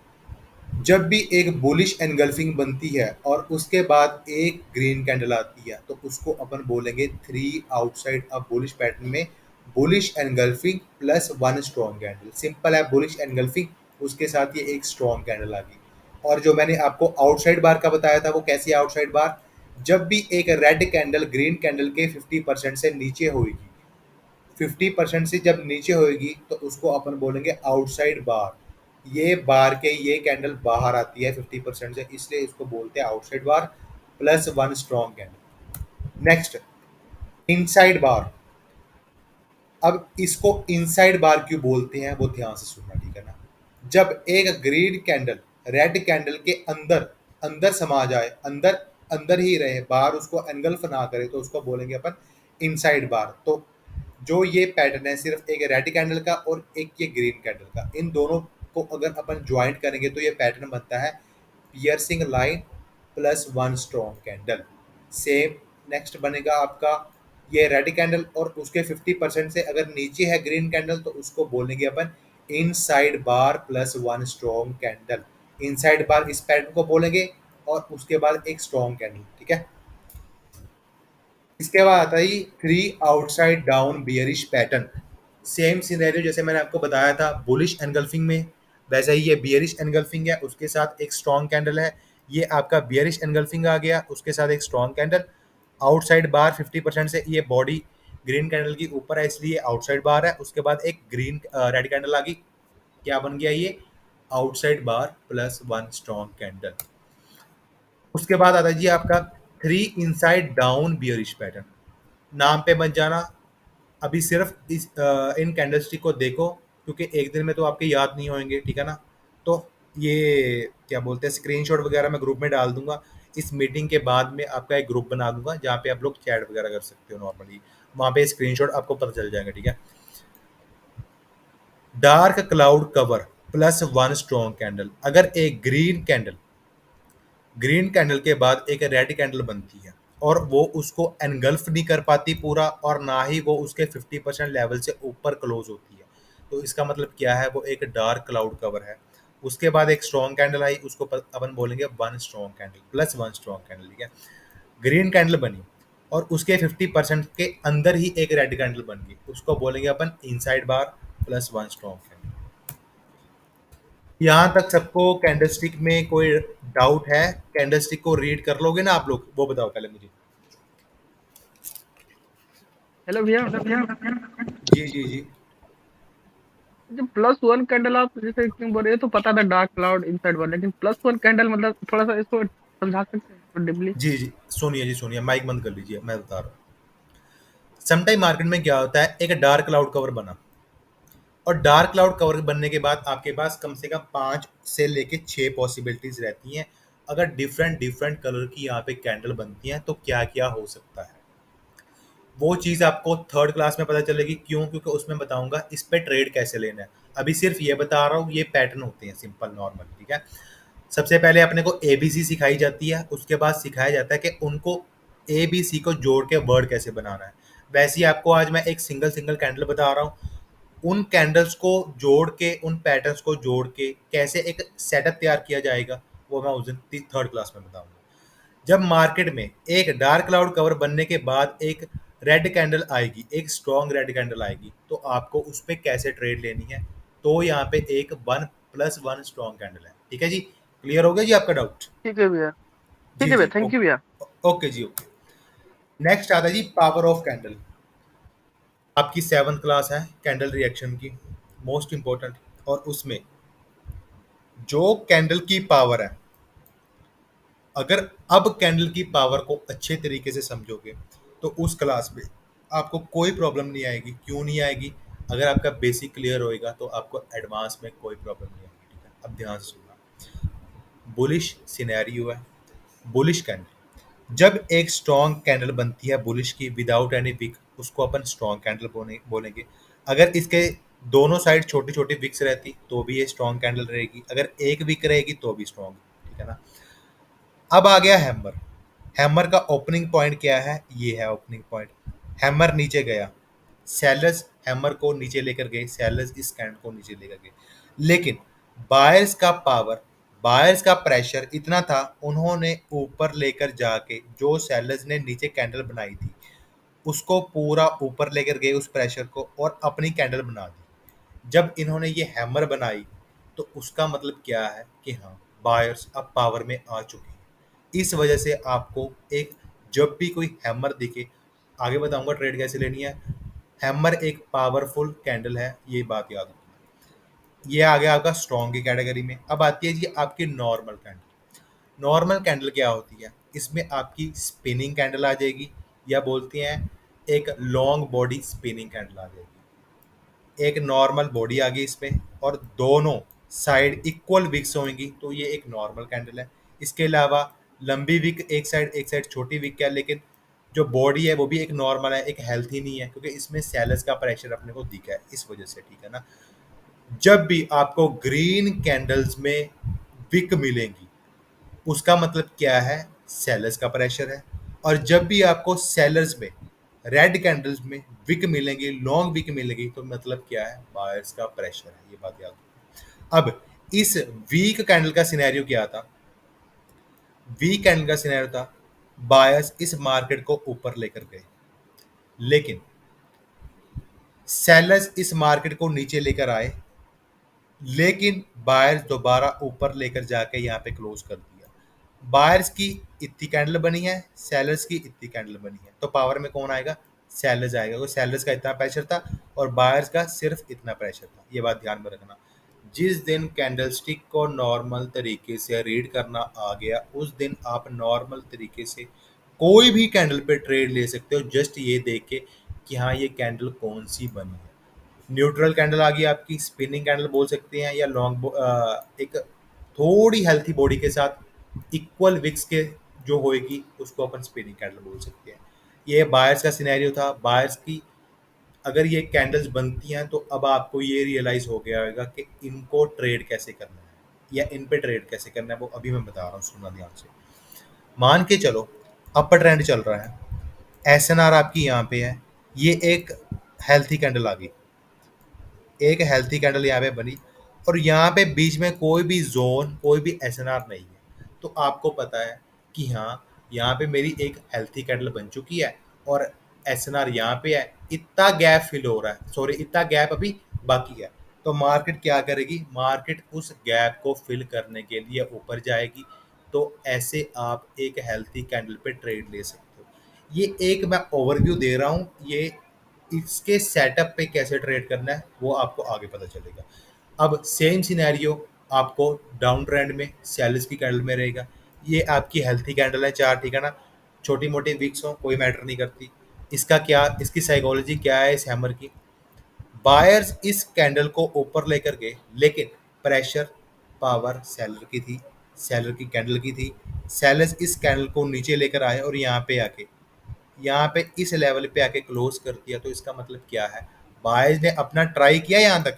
जब भी एक बुलिश एनगल्फिंग बनती है और उसके बाद एक ग्रीन कैंडल आती है, तो उसको अपन बोलेंगे थ्री आउटसाइड अब बुलिश पैटर्न में bullish engulfing plus one strong candle. Simple है, बुलिश एनगल्फिंग उसके साथ ये एक स्ट्रॉन्ग कैंडल आ गई। और जो मैंने आपको आउटसाइड बार का बताया था, वो कैसी आउटसाइड बार, जब भी एक रेड कैंडल ग्रीन कैंडल के 50% से नीचे होगी, 50% से जब नीचे होएगी तो उसको अपन बोलेंगे आउटसाइड बार। ये बार के ये कैंडल बाहर आती है 50% से, इसलिए इसको बोलते हैं outside bar plus one strong candle. Next, inside bar. अब इसको इनसाइड बार क्यों बोलते हैं वो ध्यान से सुनना, ठीक है ना। जब एक ग्रीन कैंडल रेड कैंडल के अंदर अंदर समा जाए, अंदर अंदर ही रहे, बाहर उसको एनगल्फ ना करे, तो उसको बोलेंगे अपन इनसाइड बार। तो जो ये पैटर्न है सिर्फ एक रेड कैंडल का और एक ये ग्रीन कैंडल का, इन दोनों को अगर अपन ज्वाइंट करेंगे तो ये पैटर्न बनता है piercing line plus one strong candle. Same next बनेगा आपका ये रेड कैंडल, और उसके 50% से अगर नीचे है ग्रीन कैंडल तो उसको बोलेंगे अपन inside bar plus one strong candle. Inside bar इस पैटर्न को बोलेंगे, और उसके बाद एक स्ट्रॉन्ग कैंडल, ठीक है। इसके बाद आता है three outside down bearish pattern. Same scenario जैसे मैंने आपको बताया था बुलिश एनगल्फिंग में, वैसे ही ये बियरिश एनगल्फिंग है, उसके साथ एक स्ट्रॉन्ग कैंडल है। ये आपका बियरिश एनगल्फिंग आ गया, उसके साथ एक स्ट्रॉन्ग कैंडल। आउटसाइड बार 50% से ये बॉडी ग्रीन कैंडल की ऊपर है, इसलिए आउटसाइड बार है। उसके बाद एक ग्रीन रेड कैंडल आ गई, क्या बन गया ये outside bar plus one strong candle. उसके बाद आता है जी आपका three inside down bearish pattern. नाम पे मत जाना, अभी सिर्फ इन कैंडलस्टिक को देखो, क्योंकि एक दिन में तो आपके याद नहीं होंगे, ठीक है ना। तो ये क्या बोलते हैं, स्क्रीनशॉट वगैरह मैं ग्रुप में डाल दूंगा। इस मीटिंग के बाद में आपका एक ग्रुप बना दूंगा जहाँ पे आप लोग चैट वगैरह कर सकते हो नॉर्मली, वहाँ पे स्क्रीनशॉट आपको पता चल जाएगा, ठीक है। Dark cloud cover plus one strong candle. अगर एक ग्रीन कैंडल के बाद एक रेड कैंडल बनती है और वो उसको एनगल्फ नहीं कर पाती पूरा, और ना ही वो उसके 50% लेवल से ऊपर क्लोज होती है, तो इसका मतलब क्या है, वो एक डार्क क्लाउड कवर है। उसके बाद एक स्ट्रॉन्ग कैंडल आई, उसको अपन बोलेंगे one strong candle plus one strong candle, ठीक है। ग्रीन कैंडल बनी और उसके 50% के अंदर ही एक रेड कैंडल बन गई, उसको बोलेंगे अपन inside bar plus one strong candle. यहाँ तक सबको कैंडलस्टिक में कोई डाउट है? कैंडलस्टिक को रीड कर लोगे ना आप लोग, वो बताओ पहले मुझे। हेलो भैया, जी जी जी जो +1 कैंडल आप जैसे क्यों बोल रहे हो, तो पता था डार्क क्लाउड इनसाइड वाला, लेकिन +1 कैंडल मतलब थोड़ा सा इसको समझा सकते हैं डीपली? जी जी सुनिए, माइक बंद कर लीजिए, मैं बता रहा हूँ। समटाइम मार्केट में क्या होता है, एक डार्क क्लाउड कवर बना, और डार्क क्लाउड कवर बनने के बाद आपके पास कम से कम 5 से लेके 6 पॉसिबिलिटीज रहती हैं। अगर डिफरेंट डिफरेंट कलर की यहाँ पे कैंडल बनती हैं तो क्या क्या हो सकता है, वो चीज़ आपको थर्ड क्लास में पता चलेगी। क्यों? क्योंकि उसमें बताऊंगा इस पे ट्रेड कैसे लेना है। अभी सिर्फ ये बता रहा हूँ, ये पैटर्न होते हैं सिंपल नॉर्मल, ठीक है। सबसे पहले अपने को एबीसी सिखाई जाती है, उसके बाद सिखाया जाता है कि उनको एबीसी को जोड़ के वर्ड कैसे बनाना है। वैसे ही आपको आज मैं एक सिंगल सिंगल कैंडल बता रहा हूँ, उन कैंडल्स को जोड़ के, उन पैटर्न्स को जोड़ के कैसे एक सेटअप तैयार किया जाएगा, वो मैं उस दिन थर्ड क्लास में बताऊंगा। जब मार्केट में एक डार्क क्लाउड कवर बनने के बाद एक रेड कैंडल आएगी, एक स्ट्रॉन्ग रेड कैंडल आएगी, तो आपको उस पर कैसे ट्रेड लेनी है। तो यहाँ पे एक 1+1 स्ट्रॉन्ग कैंडल है, ठीक है जी। क्लियर हो गया जी आपका डाउट? ठीक है भैया, ठीक जी है भैया, जी थैंक यू भैया। ओके जी ओके। नेक्स्ट आता है जी पावर ऑफ कैंडल। आपकी 7th क्लास है कैंडल रिएक्शन की, मोस्ट इंपॉर्टेंट। और उसमें जो कैंडल की पावर है, अगर अब कैंडल की पावर को अच्छे तरीके से समझोगे तो उस क्लास में आपको कोई प्रॉब्लम नहीं आएगी। क्यों नहीं आएगी? अगर आपका बेसिक क्लियर होएगा तो आपको एडवांस में कोई प्रॉब्लम नहीं आएगी, ठीक है। अब ध्यान से सुनना, बुलिश सिनेरियो है, बुलिश कैंडल। जब एक स्ट्रॉन्ग कैंडल बनती है बुलिश की विदाउट एनी विक, उसको अपन स्ट्रॉन्ग कैंडल बोलेंगे। अगर इसके दोनों साइड छोटी छोटी विक्स रहती तो भी ये स्ट्रॉन्ग कैंडल रहेगी, अगर एक विक रहेगी तो भी स्ट्रॉन्ग, ठीक है ना। अब आ गया हैमर। हैमर का ओपनिंग पॉइंट क्या है? ये है ओपनिंग पॉइंट। हैमर नीचे गया, सेलर्स हैमर को नीचे लेकर गए, सेलर्स इस कैंडल को नीचे लेकर गए, लेकिन बायर्स का पावर, बायर्स का प्रेशर इतना था, उन्होंने ऊपर लेकर जाके जो सेलर्स ने नीचे कैंडल बनाई थी उसको पूरा ऊपर लेकर गए उस प्रेशर को, और अपनी कैंडल बना दी। जब इन्होंने ये हैमर बनाई तो उसका मतलब क्या है कि हाँ, बायर्स अब पावर में आ चुके हैं। इस वजह से आपको एक, जब भी कोई हैमर दिखे, आगे बताऊंगा ट्रेड कैसे लेनी है, हैमर एक पावरफुल कैंडल है, ये बात याद रखना। ये आ गया आपका स्ट्रॉन्ग की कैटेगरी में। अब आती है जी आपकी नॉर्मल कैंडल। नॉर्मल कैंडल क्या होती है? इसमें आपकी स्पिनिंग कैंडल आ जाएगी, या बोलते हैं एक लॉन्ग बॉडी स्पिनिंग कैंडल आ जाएगी। एक नॉर्मल बॉडी आ गई इसमें, और दोनों साइड इक्वल विक्स होंगी, तो ये एक नॉर्मल कैंडल है। इसके अलावा लंबी विक एक साइड छोटी विक है, लेकिन जो बॉडी है वो भी एक नॉर्मल है, एक हेल्थी नहीं है, क्योंकि इसमें सेलर्स का प्रेशर अपने को दिखा है इस वजह से, ठीक है ना। जब भी आपको ग्रीन कैंडल्स में विक मिलेंगी, उसका मतलब क्या है? सेलर्स का प्रेशर है। और जब भी आपको सेलर्स में रेड कैंडल्स में विक मिलेंगी, लॉन्ग विक मिलेगी, तो मतलब क्या है? बायर्स का प्रेशर है, ये बात याद रखो। अब इस वीक कैंडल का सिनेरियो क्या था? वीक कैंडल का सिनेरियो था, बायर्स इस मार्केट को ऊपर लेकर गए, लेकिन सेलर्स इस मार्केट को नीचे लेकर आए, लेकिन बायर्स दोबारा ऊपर लेकर जाके यहाँ पे क्लोज कर दिया। बायर्स की इतनी कैंडल बनी है, सेलर्स की इतनी कैंडल बनी है, तो पावर में कौन आएगा? सेलर्स आएगा, क्योंकि सेलर्स का इतना प्रेशर था और बायर्स का सिर्फ इतना प्रेशर था। ये बात ध्यान में रखना। जिस दिन कैंडलस्टिक को नॉर्मल तरीके से रीड करना आ गया, उस दिन आप नॉर्मल तरीके से कोई भी कैंडल पे ट्रेड ले सकते हो, जस्ट ये देख के कि हाँ ये कैंडल कौन सी बनी है। न्यूट्रल कैंडल आ गई आपकी, स्पिनिंग कैंडल बोल सकते हैं, या लॉन्ग एक थोड़ी हेल्थी बॉडी के साथ इक्वल विक्स के जो होएगी उसको अपन स्पिनिंग कैंडल बोल सकते हैं। ये बायर्स का सिनेरियो था। बायर्स की अगर ये कैंडल्स बनती हैं तो अब आपको ये रियलाइज हो गया होगा कि इनको ट्रेड कैसे करना है, या इन पे ट्रेड कैसे करना है, वो अभी मैं बता रहा हूँ, सुनना ध्यान से। मान के चलो अपर ट्रेंड चल रहा है, एसएनआर आपकी यहाँ पे है, ये एक हेल्थी कैंडल आ गई, एक हेल्थी कैंडल यहाँ पे बनी, और यहाँ पे बीच में कोई भी जोन, कोई भी एसएनआर नहीं है, तो आपको पता है कि हाँ यहाँ पे मेरी एक हेल्थी कैंडल बन चुकी है और एसएनआर यहाँ पे है, इतना गैप फिल हो रहा है, सॉरी इतना गैप अभी बाकी है। तो मार्केट क्या करेगी? मार्केट उस गैप को फिल करने के लिए ऊपर जाएगी। तो ऐसे आप एक हेल्थी कैंडल पे ट्रेड ले सकते हो। ये एक मैं ओवरव्यू दे रहा हूँ, ये इसके सेटअप पे कैसे ट्रेड करना है वो आपको आगे पता चलेगा। अब सेम सिनेरियो आपको डाउन ट्रेंड में सेल्स की कैंडल में रहेगा। ये आपकी हेल्थी कैंडल है चार, ठीक है ना, छोटी मोटी विक्स हो कोई मैटर नहीं करती। इसका क्या, इसकी साइकोलॉजी क्या है इस हैमर की? बायर्स इस कैंडल को ऊपर लेकर गए, लेकिन प्रेशर पावर सेलर की थी, सेलर की कैंडल की थी। सेलर्स इस कैंडल को नीचे लेकर आए और यहाँ पे इस लेवल पे आके क्लोज कर दिया। तो इसका मतलब क्या है? बायर्स ने अपना ट्राई किया यहाँ तक,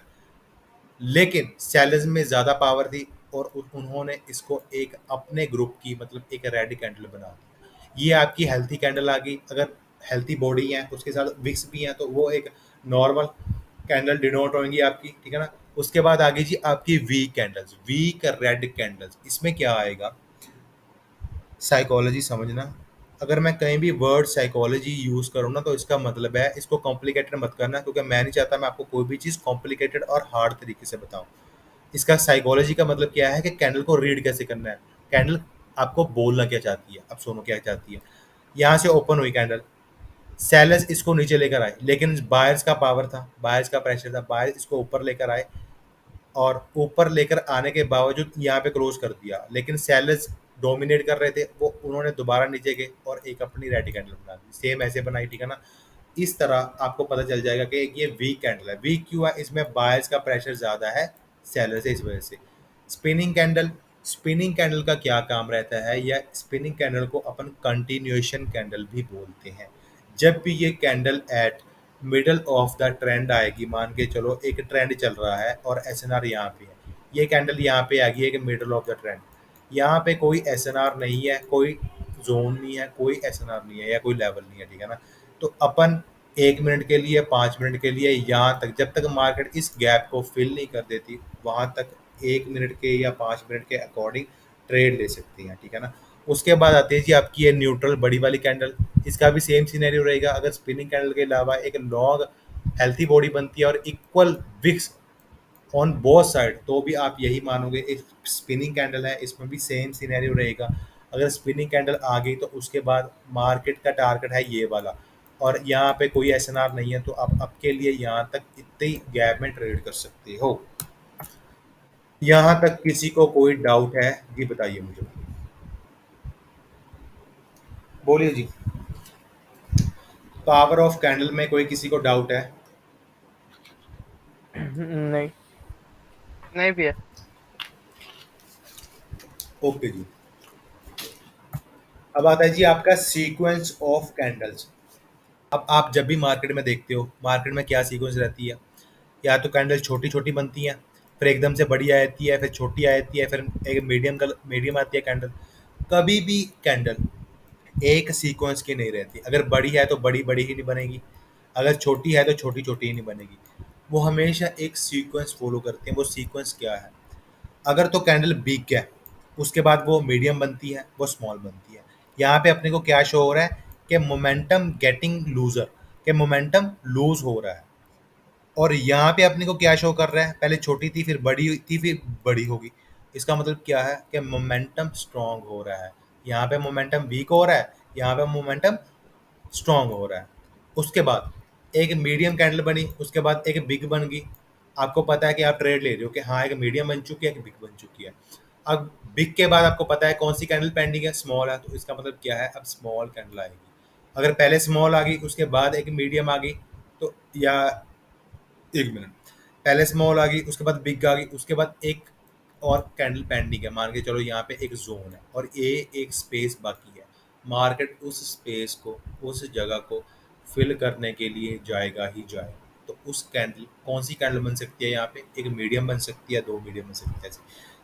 लेकिन सेलर्स में ज़्यादा पावर थी और उन्होंने इसको एक अपने ग्रुप की मतलब एक रेड कैंडल बना दी। ये आपकी हेल्थी कैंडल आ गई। अगर हेल्थी बॉडी है उसके साथ विक्स भी हैं तो वो एक नॉर्मल कैंडल डिनोट होंगी आपकी, ठीक है ना। उसके बाद आ गई जी आपकी weak candles, weak red candles. इसमें क्या आएगा, साइकोलॉजी समझना। अगर मैं कहीं भी वर्ड साइकोलॉजी यूज़ करूँ ना तो इसका मतलब है इसको कॉम्प्लिकेटेड मत करना, क्योंकि मैं नहीं चाहता मैं आपको कोई भी चीज़ कॉम्प्लिकेटेड और हार्ड तरीके से बताऊँ। इसका साइकोलॉजी का मतलब क्या है कि कैंडल को रीड कैसे करना है, कैंडल आपको बोलना क्या चाहती है। अब सुनो क्या चाहती है। यहाँ से ओपन हुई कैंडल, सेलर्स इसको नीचे लेकर आए, लेकिन बायर्स का पावर था, बायर्स का प्रेशर था, बायर्स इसको ऊपर लेकर आए और ऊपर लेकर आने के बावजूद यहाँ पे क्लोज कर दिया। लेकिन सेलर्स डोमिनेट कर रहे थे, वो उन्होंने दोबारा नीचे गए और एक अपनी रेड कैंडल बना दी, सेम ऐसे बनाई, ठीक है ना। इस तरह आपको पता चल जाएगा कि ये वीक कैंडल है। वीक क्यों है? इसमें बायर्स का प्रेशर ज़्यादा है सेलर से, इस वजह से। स्पिनिंग कैंडल, स्पिनिंग कैंडल का क्या काम रहता है, या स्पिनिंग कैंडल को अपन कंटिन्यूएशन कैंडल भी बोलते हैं। जब भी ये candle eight middle of the trend आएगी, मान के चलो एक ट्रेंड चल रहा है और एसएनआर यहाँ पे है, ये कैंडल यहाँ पे आ गई है कि मिडल ऑफ द ट्रेंड, यहाँ पे कोई एसएनआर नहीं है, कोई जोन नहीं है, कोई एसएनआर नहीं है या कोई लेवल नहीं है, ठीक है ना। तो अपन 1 मिनट के लिए, 5 मिनट के लिए, यहाँ तक जब तक मार्केट इस गैप को फिल नहीं कर देती वहाँ तक 1 मिनट के या 5 मिनट के अकॉर्डिंग ट्रेड ले सकती हैं, ठीक है ना। उसके बाद आती है जी आपकी ये न्यूट्रल बड़ी वाली कैंडल। इसका भी सेम सिनेरियो रहेगा। अगर स्पिनिंग कैंडल के अलावा एक लॉन्ग हेल्थी बॉडी बनती है और equal wicks on both side, तो भी आप यही मानोगे एक स्पिनिंग कैंडल है। इसमें भी सेम सिनेरियो रहेगा। अगर स्पिनिंग कैंडल आ गई तो उसके बाद मार्केट का टारगेट है ये वाला, और यहाँ पे कोई एसएनआर नहीं है, तो आप आपके लिए यहाँ तक इतने ही गैप में ट्रेड कर सकते हो। यहाँ तक किसी को कोई डाउट है जी? बताइए मुझे, बोलिए जी। पावर ऑफ कैंडल में कोई किसी को डाउट है? नहीं, नहीं भी है। ओके जी। अब आता है जी आपका सीक्वेंस ऑफ कैंडल्स। अब आप जब भी मार्केट में देखते हो, मार्केट में क्या सीक्वेंस रहती है, या तो कैंडल छोटी छोटी बनती हैं, फिर एकदम से बड़ी आ जाती है, फिर छोटी आ जाती है, फिर एक मीडियम आती है कैंडल। कभी भी कैंडल एक सीक्वेंस की नहीं रहती। अगर बड़ी है तो बड़ी बड़ी ही नहीं बनेगी, अगर छोटी है तो छोटी छोटी ही नहीं बनेगी। वो हमेशा एक सीक्वेंस फॉलो करते हैं। वो सीक्वेंस क्या है? अगर तो कैंडल बिग है, उसके बाद वो मीडियम बनती है, वो स्मॉल बनती है। यहाँ पे अपने को क्या शो हो रहा है कि मोमेंटम गेटिंग लूजर, के मोमेंटम लूज हो रहा है। और यहाँ पे अपने को क्या शो कर रहा है, पहले छोटी थी फिर बड़ी हुई थी फिर बड़ी होगी। इसका मतलब क्या है कि मोमेंटम स्ट्रांग हो रहा है। यहाँ पे मोमेंटम वीक हो रहा है, यहाँ पे मोमेंटम स्ट्रांग हो रहा है। उसके बाद एक मीडियम कैंडल बनी, उसके बाद एक बिग बन गई। आपको पता है कि आप ट्रेड ले रहे हो कि हाँ एक मीडियम बन चुकी है, एक बिग बन चुकी है। अब बिग के बाद आपको पता है कौन सी कैंडल पेंडिंग है, स्मॉल है, तो इसका मतलब क्या है, अब स्मॉल कैंडल आएगी। अगर पहले स्मॉल आ गई उसके बाद एक मीडियम आ गई, तो या 1 मिनट, पहले स्मॉल आ गई उसके बाद बिग आ गई, उसके बाद एक और कैंडल पेंडिंग है, मान के चलो यहाँ पे एक जोन है और ये एक स्पेस बाकी है। मार्केट उस स्पेस को, उस जगह को फिल करने के लिए जाएगा ही जाएगा। तो उस कैंडल, कौन सी कैंडल बन सकती है यहाँ पे, एक मीडियम बन सकती है, 2 मीडियम बन सकती है।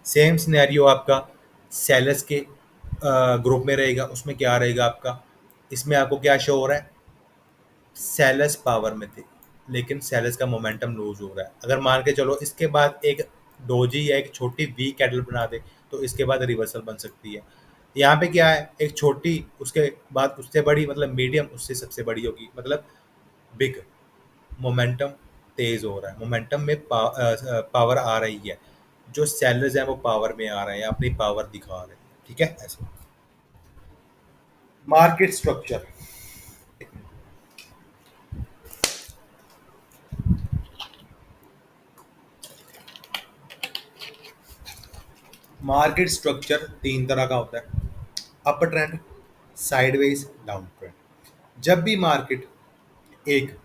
सेम सिनेरियो आपका सेलर्स के ग्रुप में रहेगा। उसमें क्या रहेगा आपका, इसमें आपको क्या शो हो रहा है, सेलर्स पावर में थे लेकिन सेलर्स का मोमेंटम लूज हो रहा है। अगर मान के चलो इसके बाद एक डोजी या एक छोटी वी कैंडल बना दे तो इसके बाद रिवर्सल बन सकती है। यहाँ पे क्या है, एक छोटी, उसके बाद उससे बड़ी, मतलब मीडियम, उससे सबसे बड़ी होगी, मतलब बिग। मोमेंटम तेज हो रहा है, मोमेंटम में पावर आ रही है। जो सेलर्स हैं वो पावर में आ रहे हैं, अपनी पावर दिखा रहे हैं, ठीक है। ऐसे मार्केट स्ट्रक्चर, मार्केट स्ट्रक्चर तीन तरह का होता है, up trend, sideways, down trend. जब भी मार्केट एक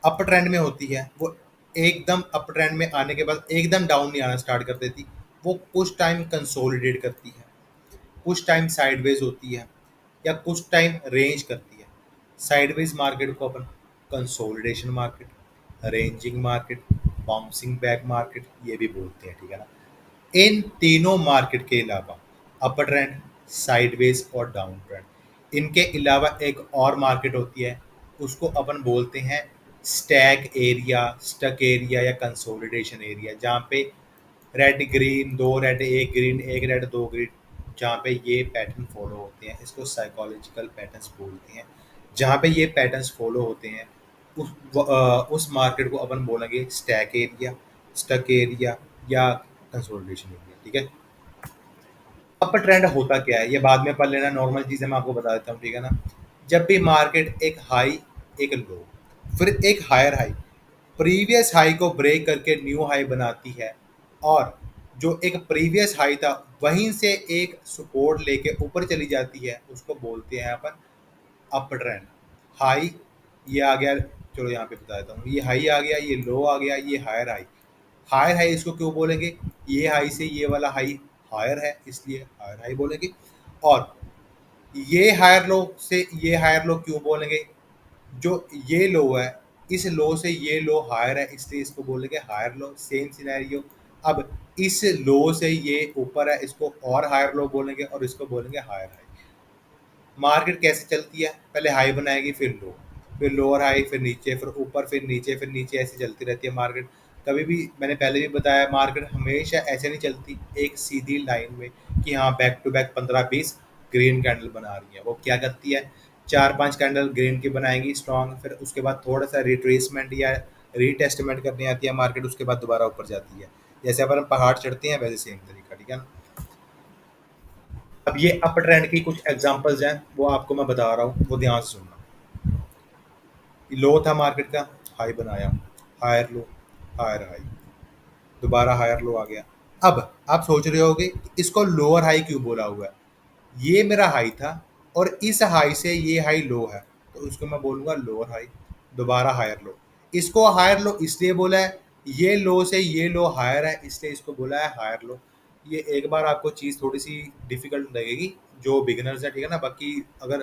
अप ट्रेंड में होती है, वो एकदम अप ट्रेंड में आने के बाद एकदम डाउन नहीं आना स्टार्ट कर देती, वो कुछ टाइम कंसोलिडेट करती है, कुछ टाइम साइडवेज होती है, या कुछ टाइम रेंज करती है। साइडवेज मार्केट को अपन consolidation market, ranging market, bouncing back market ये भी बोलते हैं, ठीक है ना। इन तीनों मार्केट के अलावा अपर ट्रेंड, साइडवेज और डाउन ट्रेंड, इनके अलावा एक और मार्केट होती है, उसको अपन बोलते हैं स्टैक एरिया, स्टक एरिया या कंसोलिडेशन एरिया, जहाँ पे रेड ग्रीन, दो रेड एक ग्रीन, एक रेड दो ग्रीन, जहाँ पे ये पैटर्न फॉलो होते हैं, इसको साइकोलॉजिकल पैटर्न्स बोलते हैं। जहाँ पे ये पैटर्न्स फॉलो होते हैं उस मार्केट को अपन बोलेंगे स्टैक एरिया, स्टक एरिया या कंसोलिडेशन एरिया, ठीक है। अपर ट्रेंड होता क्या है ये बाद में पढ़ लेना, नॉर्मल चीज़ें मैं आपको बता देता हूँ, ठीक है ना। जब भी मार्केट एक हाई, एक लो, फिर एक हायर हाई, प्रीवियस हाई को ब्रेक करके न्यू हाई बनाती है, और जो एक प्रीवियस हाई था वहीं से एक सपोर्ट लेके ऊपर चली जाती है, उसको बोलते हैं अपन अप ट्रेंड। हाई ये आ गया, चलो यहाँ पे बता देता हूँ, ये हाई आ गया, ये लो आ गया, ये हायर हाई। हायर हाई इसको क्यों बोलेंगे, ये हाई से ये वाला हाई हायर है इसलिए हायर हाई बोलेंगे। और ये हायर लो से ये हायर लो क्यों बोलेंगे, जो ये लो है इस लो से ये लो हायर है इसलिए इसको बोलेंगे हायर लो। सेम सिनेरियो, अब इस लो से ये ऊपर है इसको और हायर लो बोलेंगे और इसको बोलेंगे हायर हाई। मार्केट कैसे चलती है, पहले हाई बनाएगी, फिर लो, फिर लोअर हाई, फिर नीचे, फिर ऊपर, फिर नीचे, फिर नीचे, ऐसे चलती रहती है मार्केट। कभी भी मैंने पहले भी बताया, मार्केट हमेशा ऐसे नहीं चलती एक सीधी लाइन में कि हाँ back to back 15-20 green candle बना रही है। वो क्या करती है, 4-5 कैंडल ग्रीन की बनाएगी स्ट्रॉन्ग, फिर उसके बाद थोड़ा सा रिट्रेसमेंट या रीटेस्टमेंट करनी आती है मार्केट, उसके बाद दोबारा ऊपर जाती है। जैसे अपन पहाड़ चढ़ते हैं वैसे सेम तरीका, ठीक है ना। अब ये अप ट्रेंड की कुछ एग्जांपल्स हैं, वो आपको मैं बता रहा हूँ, वो ध्यान से सुनना। लो था मार्केट का, हाई बनाया, हायर लो, हायर हाई, दोबारा हायर लो आ गया। अब आप सोच रहे होगे कि इसको लोअर हाई क्यों बोला हुआ है, ये मेरा हाई था और इस हाई से ये हाई लो है, तो इसको मैं बोलूँगा लोअर हाई, दोबारा हायर लो। इसको हायर लो इसलिए बोला है, ये लो से ये लो हायर है इसलिए इसको बोला है हायर लो। ये एक बार आपको चीज़ थोड़ी सी डिफिकल्ट लगेगी जो बिगिनर्स है, ठीक है ना। बाकी अगर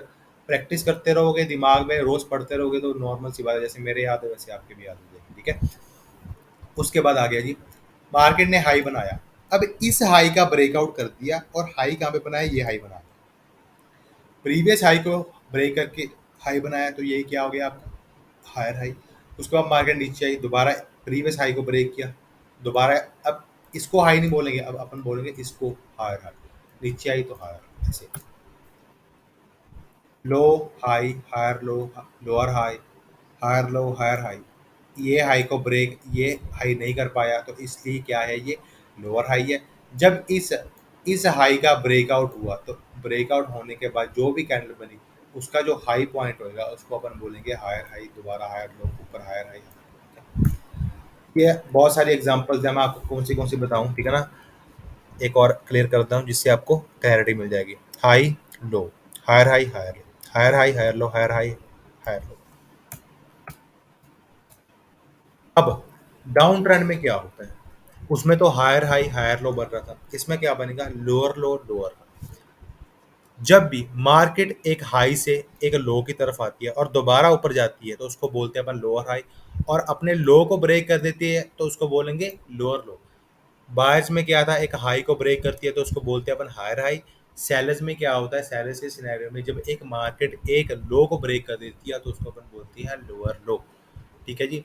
प्रैक्टिस करते रहोगे, दिमाग में रोज़ पढ़ते रहोगे, तो नॉर्मल सी बात है, जैसे मेरे याद है वैसे आपके भी याद हो जाएगी, ठीक है। उसके बाद आ गया जी, मार्केट ने हाई बनाया, अब इस हाई का ब्रेकआउट कर दिया और हाई कहाँ पे बनाया, ये हाई बनाया, प्रीवियस हाई को ब्रेक करके हाई बनाया, तो ये क्या हो गया आपका हायर हाई। उसके बाद मार्केट नीचे आई, दोबारा प्रीवियस हाई को ब्रेक किया, दोबारा, अब इसको हाई नहीं बोलेंगे, अब अपन बोलेंगे इसको हायर हाई, नीचे आई तो हायर, ऐसे low high, higher low, lower high, higher low, higher high. ये हाई को ब्रेक, ये हाई नहीं कर पाया, तो इसलिए क्या है, ये लोअर हाई है। जब इस हाई का ब्रेकआउट हुआ, तो ब्रेकआउट होने के बाद जो भी कैंडल बनी, उसका जो हाई पॉइंट होएगा उसको अपन बोलेंगे हायर हाई, दोबारा हायर लो, ऊपर हायर हाई। ये बहुत सारी एग्जांपल्स हैं, मैं आपको कौन सी बताऊं, ठीक है ना। एक और क्लियर करता हूँ जिससे आपको क्लैरिटी मिल जाएगी। High low, higher high, higher low, higher high, higher low, higher high, higher low. अब डाउन ट्रेंड में क्या होता है, उसमें तो हायर हाई हायर लो बन रहा था, इसमें क्या बनेगा, लोअर लो लोअर हाई। जब भी मार्केट एक हाई से एक लो की तरफ आती है और दोबारा ऊपर जाती है, तो उसको बोलते हैं अपन लोअर हाई, और अपने लो को ब्रेक कर देती है तो उसको बोलेंगे लोअर लो। बायर्स में क्या था, एक हाई को ब्रेक करती है तो उसको बोलते हैं अपन हायर हाई। सेलर्स में क्या होता है, सेलर्स के सिनेरियो में जब एक मार्केट एक लो को ब्रेक कर देती है तो उसको अपन बोलती है लोअर लो, ठीक है जी।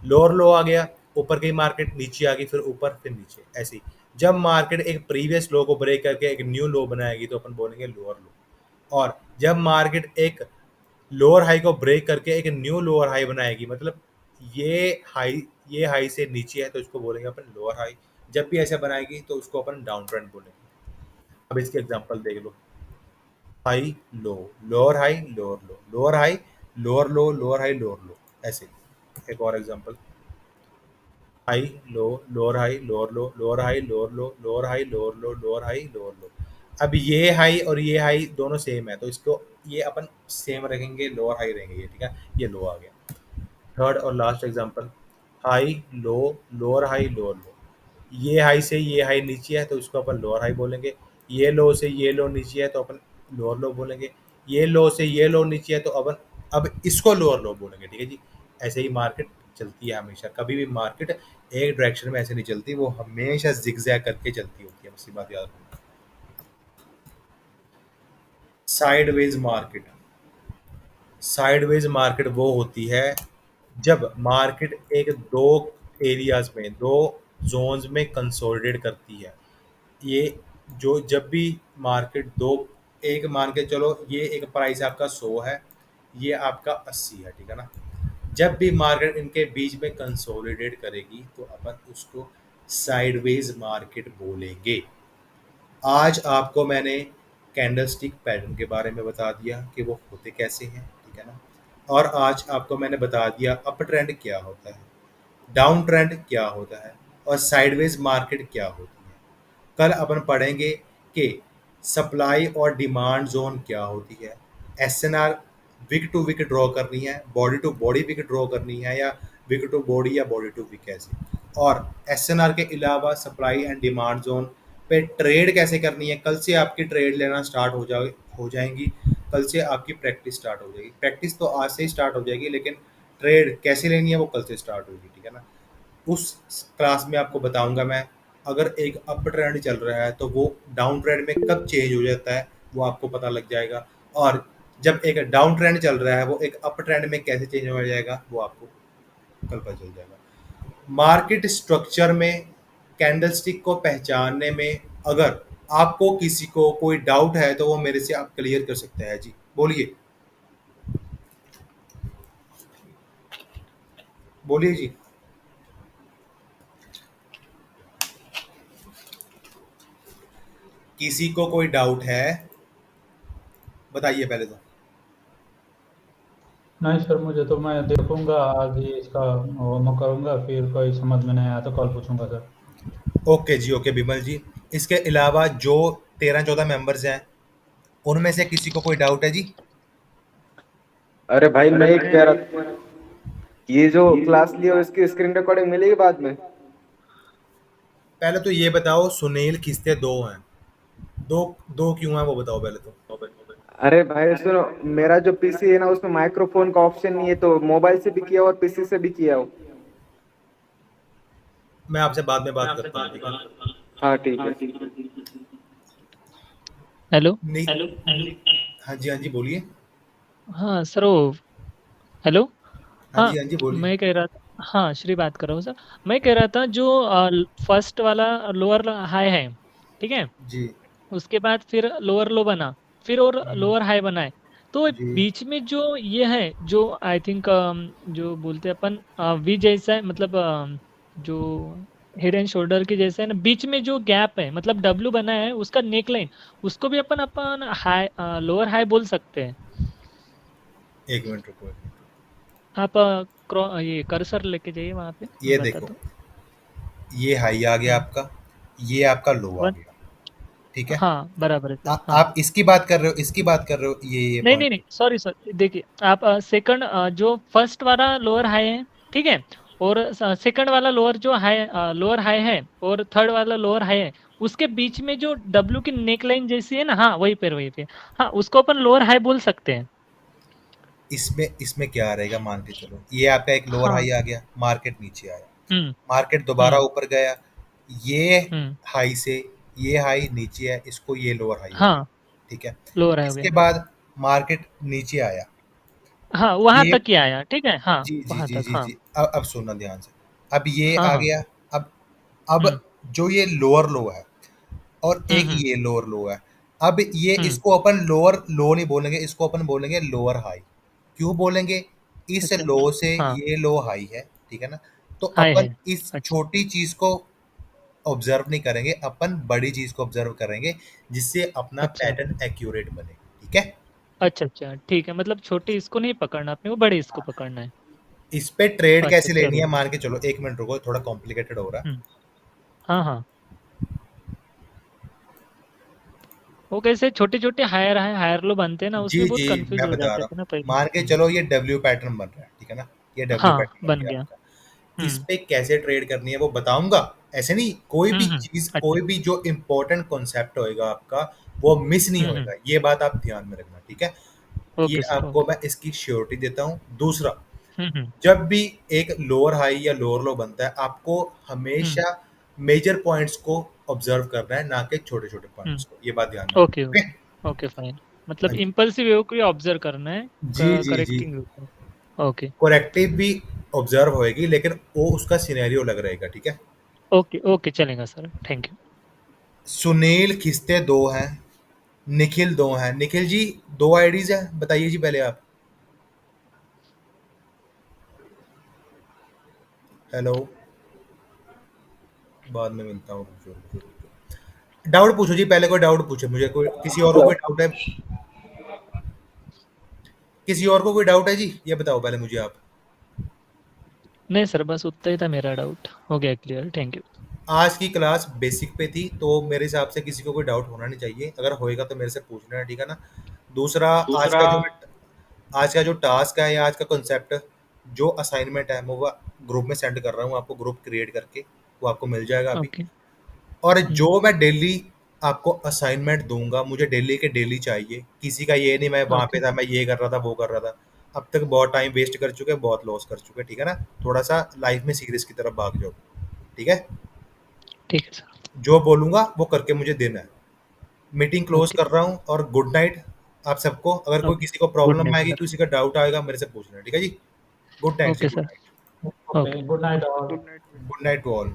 लोअर लो आ गया, ऊपर गई मार्केट, नीचे आ गई, फिर ऊपर, फिर नीचे, ऐसे ही। जब मार्केट एक प्रीवियस लो को ब्रेक करके एक न्यू लो बनाएगी तो अपन बोलेंगे लोअर लो। और जब मार्केट एक लोअर हाई को ब्रेक करके एक न्यू लोअर हाई बनाएगी, मतलब ये हाई से नीचे है तो इसको बोलेंगे अपन लोअर हाई। जब भी ऐसे बनाएगी तो उसको अपन डाउन ट्रेंड बोलेंगे। अब इसकी एग्जांपल देख लो, high low, lower high, lower low, lower high, lower low, lower high, lower low, ऐसे। एक और example, high low, lower high, lower low, lower high, lower low, lower high, lower low, lower high, lower low. अब ये high और ये high दोनों same है, तो इसको ये अपन सेम रखेंगे, लोअर हाई रहेंगे ये, ठीक है। ये लो आ गया। थर्ड और last example, high low, lower high, lower लो। ये हाई से ये हाई नीचे है तो इसको अपन लोअर हाई बोलेंगे। ये लो से ये लो नीचे है तो अपन लोअर लो बोलेंगे। ये लो से ये लो नीचे है तो अपन अब इसको लोअर लो बोलेंगे, ठीक है जी। ऐसे ही मार्केट चलती है हमेशा, कभी भी मार्केट एक डायरेक्शन में ऐसे नहीं चलती, वो हमेशा जिगजैग करके चलती होती है, बस ये बात याद रखना। साइडवेज मार्केट, साइडवेज मार्केट वो होती है जब मार्केट एक दो एरियाज में, दो जोन्स में कंसोलिडेट करती है। ये जो जब भी मार्केट दो, एक मान के चलो ये एक प्राइस आपका 100 है, ये आपका 80 है, ठीक है ना। जब भी मार्केट इनके बीच में कंसोलिडेट करेगी तो अपन उसको साइडवेज मार्केट बोलेंगे। आज आपको मैंने कैंडलस्टिक पैटर्न के बारे में बता दिया कि वो होते कैसे हैं, ठीक है ना। और आज आपको मैंने बता दिया अप ट्रेंड क्या होता है, डाउन ट्रेंड क्या होता है, और साइडवेज मार्केट क्या होती है। कल अपन पढ़ेंगे कि सप्लाई और डिमांड जोन क्या होती है, SNR wick to wick draw करनी है, body to body wick draw करनी है, या विक टू बॉडी या बॉडी टू विक ऐसे। और एसएनआर के अलावा सप्लाई एंड डिमांड जोन पे ट्रेड कैसे करनी है। कल से आपकी ट्रेड लेना स्टार्ट हो जाएंगी, कल से आपकी प्रैक्टिस स्टार्ट हो जाएगी। प्रैक्टिस तो आज से ही स्टार्ट हो जाएगी, लेकिन ट्रेड कैसे लेनी है वो कल से स्टार्ट होगी, ठीक है ना। उस क्लास में आपको बताऊंगा मैं, अगर एक अप ट्रेंड चल रहा है तो वो डाउन ट्रेंड में कब चेंज हो जाता है वो आपको पता लग जाएगा, और जब एक डाउन ट्रेंड चल रहा है वो एक अप ट्रेंड में कैसे चेंज हो जाएगा वो आपको कल पता चल जाएगा। मार्केट स्ट्रक्चर में कैंडलस्टिक को पहचानने में अगर आपको किसी को कोई डाउट है तो वो मेरे से आप क्लियर कर सकते हैं जी, बोलिए बोलिए जी। किसी को कोई डाउट है बताइए पहले तो। नहीं सर, मुझे तो मैं देखूंगा आज ही इसका होमवर्क करूंगा, फिर कोई समझ में नहीं आया तो कल पूछूंगा सर। ओके जी, ओके बिमल जी। इसके अलावा जो 13-14 मेंबर्स हैं उनमें से किसी को कोई डाउट है जी? अरे भाई मैं एक कह रहा था, ये जो क्लास लिया उसकी स्क्रीन रिकॉर्डिंग मिलेगी बाद में? पहले तो ये बताओ, सुनील किस्ते दो हैं, दो दो क्यों हैं वो बताओ पहले तो। अरे भाई सुनो, मेरा जो पीसी है ना उसमें माइक्रोफोन का ऑप्शन नहीं है, तो मोबाइल से भी किया और पीसी से भी किया हो। मैं आपसे बाद में बात करता हूँ, ठीक है? हाँ ठीक है। हेलो। नहीं, हाँ जी बोलिए। हाँ सर, वो हेलो। हाँ हाँ, जी बोलिए। मैं कह रहा था, हाँ श्री बात कर रहा हूँ सर। मैं कह रहा था जो फर्स्ट वाला लोअर हाई है, ठीक है, जी उसके बाद फिर लोअर लो बना, फिर और लोअर हाई बना है, तो जी बीच में जो ये है, जो आई थिंक जो बोलते हैं अपन वी जैसा है, मतलब जो हेड एंड शोल्डर के जैसा है ना, बीच में जो गैप है, मतलब डब्लू बना है उसका नेक लाइन, उसको भी अपन अपन हाई लोअर हाई बोल सकते हैं। एक मिनट रुको, एक मिनट। आप ये कर्सर लेके जाइए वहाँ पे, ये मैं देखो, बताता हूँ। ये हाई आ गया आपका, ये आपका लो आ वन, गया, ठीक है। हाँ बराबर है सर, हाँ। आप इसकी बात कर रहे हो, इसकी बात कर रहे हो, ये नहीं नहीं पॉइंट। नहीं, सॉरी सर, देखिए आप सेकंड जो फर्स्ट वाला लोअर हाई है, ठीक है, और सेकंड वाला लोअर जो हाई लोअर हाई है, और थर्ड वाला लोअर हाई है, उसके बीच में जो डब्ल्यू की नेक लाइन जैसी है ना, हाँ वही पे, हाँ उसको अपन लोअर हाई बोल सकते हैं। इसमें इसमें क्या रहेगा, मान के चलो ये आपका एक लोअर हाँ। हाई आ गया, मार्केट नीचे आया, हम्म। मार्केट दोबारा हम्म। ऊपर गया, ये हम्म। हाई से ये हाई नीचे है, इसको ये लोअर हाई हो गया, हाँ, ठीक है। लोअर हाई हो इसके गया। बाद मार्केट नीचे आया, हाँ वहां ये तक ही आया, ठीक है, हाँ जी जी वहां जी तक, जी हाँ। जी अब सुनना ध्यान से। अब ये हाँ आ हाँ। गया, अब हम्म। जो ये लोअर लो है और एक हम्म। ये लोअर लो है, अब ये हम्म। इसको अपन लोअर लो नहीं बोलेंगे, इसको अपन बोलेंगे लोअर हाई। क्यों बोलेंगे? इस अच्छा। लो से हाँ, ये लो हाई है, ठीक है ना। तो हाई अपन है। इस अच्छा। छोटी चीज को ऑब्जर्व नहीं करेंगे, अपन बड़ी चीज को ऑब्जर्व करेंगे, जिससे अपना अच्छा पैटर्न एक्यूरेट बने, ठीक है। अच्छा अच्छा, ठीक है, मतलब छोटे इसको नहीं पकड़ना अपने को, बड़े इसको पकड़ना है। इस पे ट्रेड अच्छा कैसे लेनी चलिए। है, मान के चलो, 1 मिनट रुको, थोड़ा कॉम्प्लिकेटेड हो रहा है। हाँ हाँ, वो कैसे छोटे छोटे हायर है, हायर लो बनते हैं ना, जी उसमें बहुत जी, कंफ्यूज मैं हो बता जाते रहा थे ना हूँ, पहले। मान के चलो ये डब्ल्यू पैटर्न बन रहा है, ठीक है ना, ये डब्ल्यू हाँ पैटर्न बन बन गया गया। आपका। इस पे कैसे ट्रेड करनी है वो बताऊंगा, ऐसे नहीं, कोई भी चीज, अच्छा। कोई भी जो इंपॉर्टेंट कॉन्सेप्ट होएगा आपका वो मिस नहीं हम्म। होएगा, ये बात आप ध्यान में रखना, ठीक है। ये ओके सर आपको ओके। मैं इसकी श्योरिटी देता हूँ। दूसरा, हम्म। जब भी एक लोअर हाई या लोअर लो बनता है, आपको हम्म। हमेशा मेजर पॉइंट्स को ऑब्जर्व करना है, ना कि छोटे छोटे पॉइंट्स को, ये बात ध्यान में ओके रखना, ओके। ओके। ओके फाइन, हाँ मतलब जी इम्पल्सिव वेव को ऑब्जर्व करना है, जी जी जी, करेक्टिंग वेव को। ओके कोरेक्टिव भी ऑब्जर्व होएगी, लेकिन वो उसका सिनेरियो अलग रहेगा, ठीक है। ओके ओके, चलेगा सर, थैंक यू। सुनील खिस्ते 2 हैं, निखिल 2 हैं। निखिल जी 2 आईडीज है, बताइए जी पहले आप। हेलो, बाद में मिलता हूँ, डाउट पूछो जी, पहले कोई डाउट पूछो मुझे, कोई किसी और को कोई डाउट है, किसी और को कोई डाउट है जी, ये बताओ पहले मुझे आप। नहीं सर, बस उतना ही था मेरा डाउट, हो गया क्लियर, थैंक यू। आज की क्लास बेसिक पे थी, तो मेरे हिसाब से किसी को कोई डाउट होना नहीं चाहिए, अगर होएगा तो मेरे से पूछना है, ठीक है ना। दूसरा, आज का जो टास्क है या आज का कॉन्सेप्ट, जो असाइनमेंट है, वो ग्रुप में सेंड कर रहा हूँ आपको, ग्रुप क्रिएट करके, वो आपको मिल जाएगा अभी। ओके। और जो मैं डेली आपको असाइनमेंट दूंगा, मुझे डेली के डेली चाहिए, किसी का ये नहीं मैं वहां पे ओके। था, मैं ये कर रहा था, वो कर रहा था। अब तक बहुत टाइम वेस्ट कर चुके हैं, बहुत लॉस कर चुके हैं, ठीक है ना। थोड़ा सा लाइफ में सीरियस की तरफ भाग जाओ, ठीक है। ठीक है सर। जो बोलूंगा वो करके मुझे देना है। मीटिंग क्लोज ओके कर रहा हूँ, और गुड नाइट आप सबको। अगर कोई ओके, किसी को गुड प्रॉब्लम नाइट आएगी, सर। किसी का डाउट आएगा, मेरे से पूछना है, ठीक है जी। गुड नाइट जी, okay good sir. Night. Okay, okay. Good night all. Good night. Good night to all.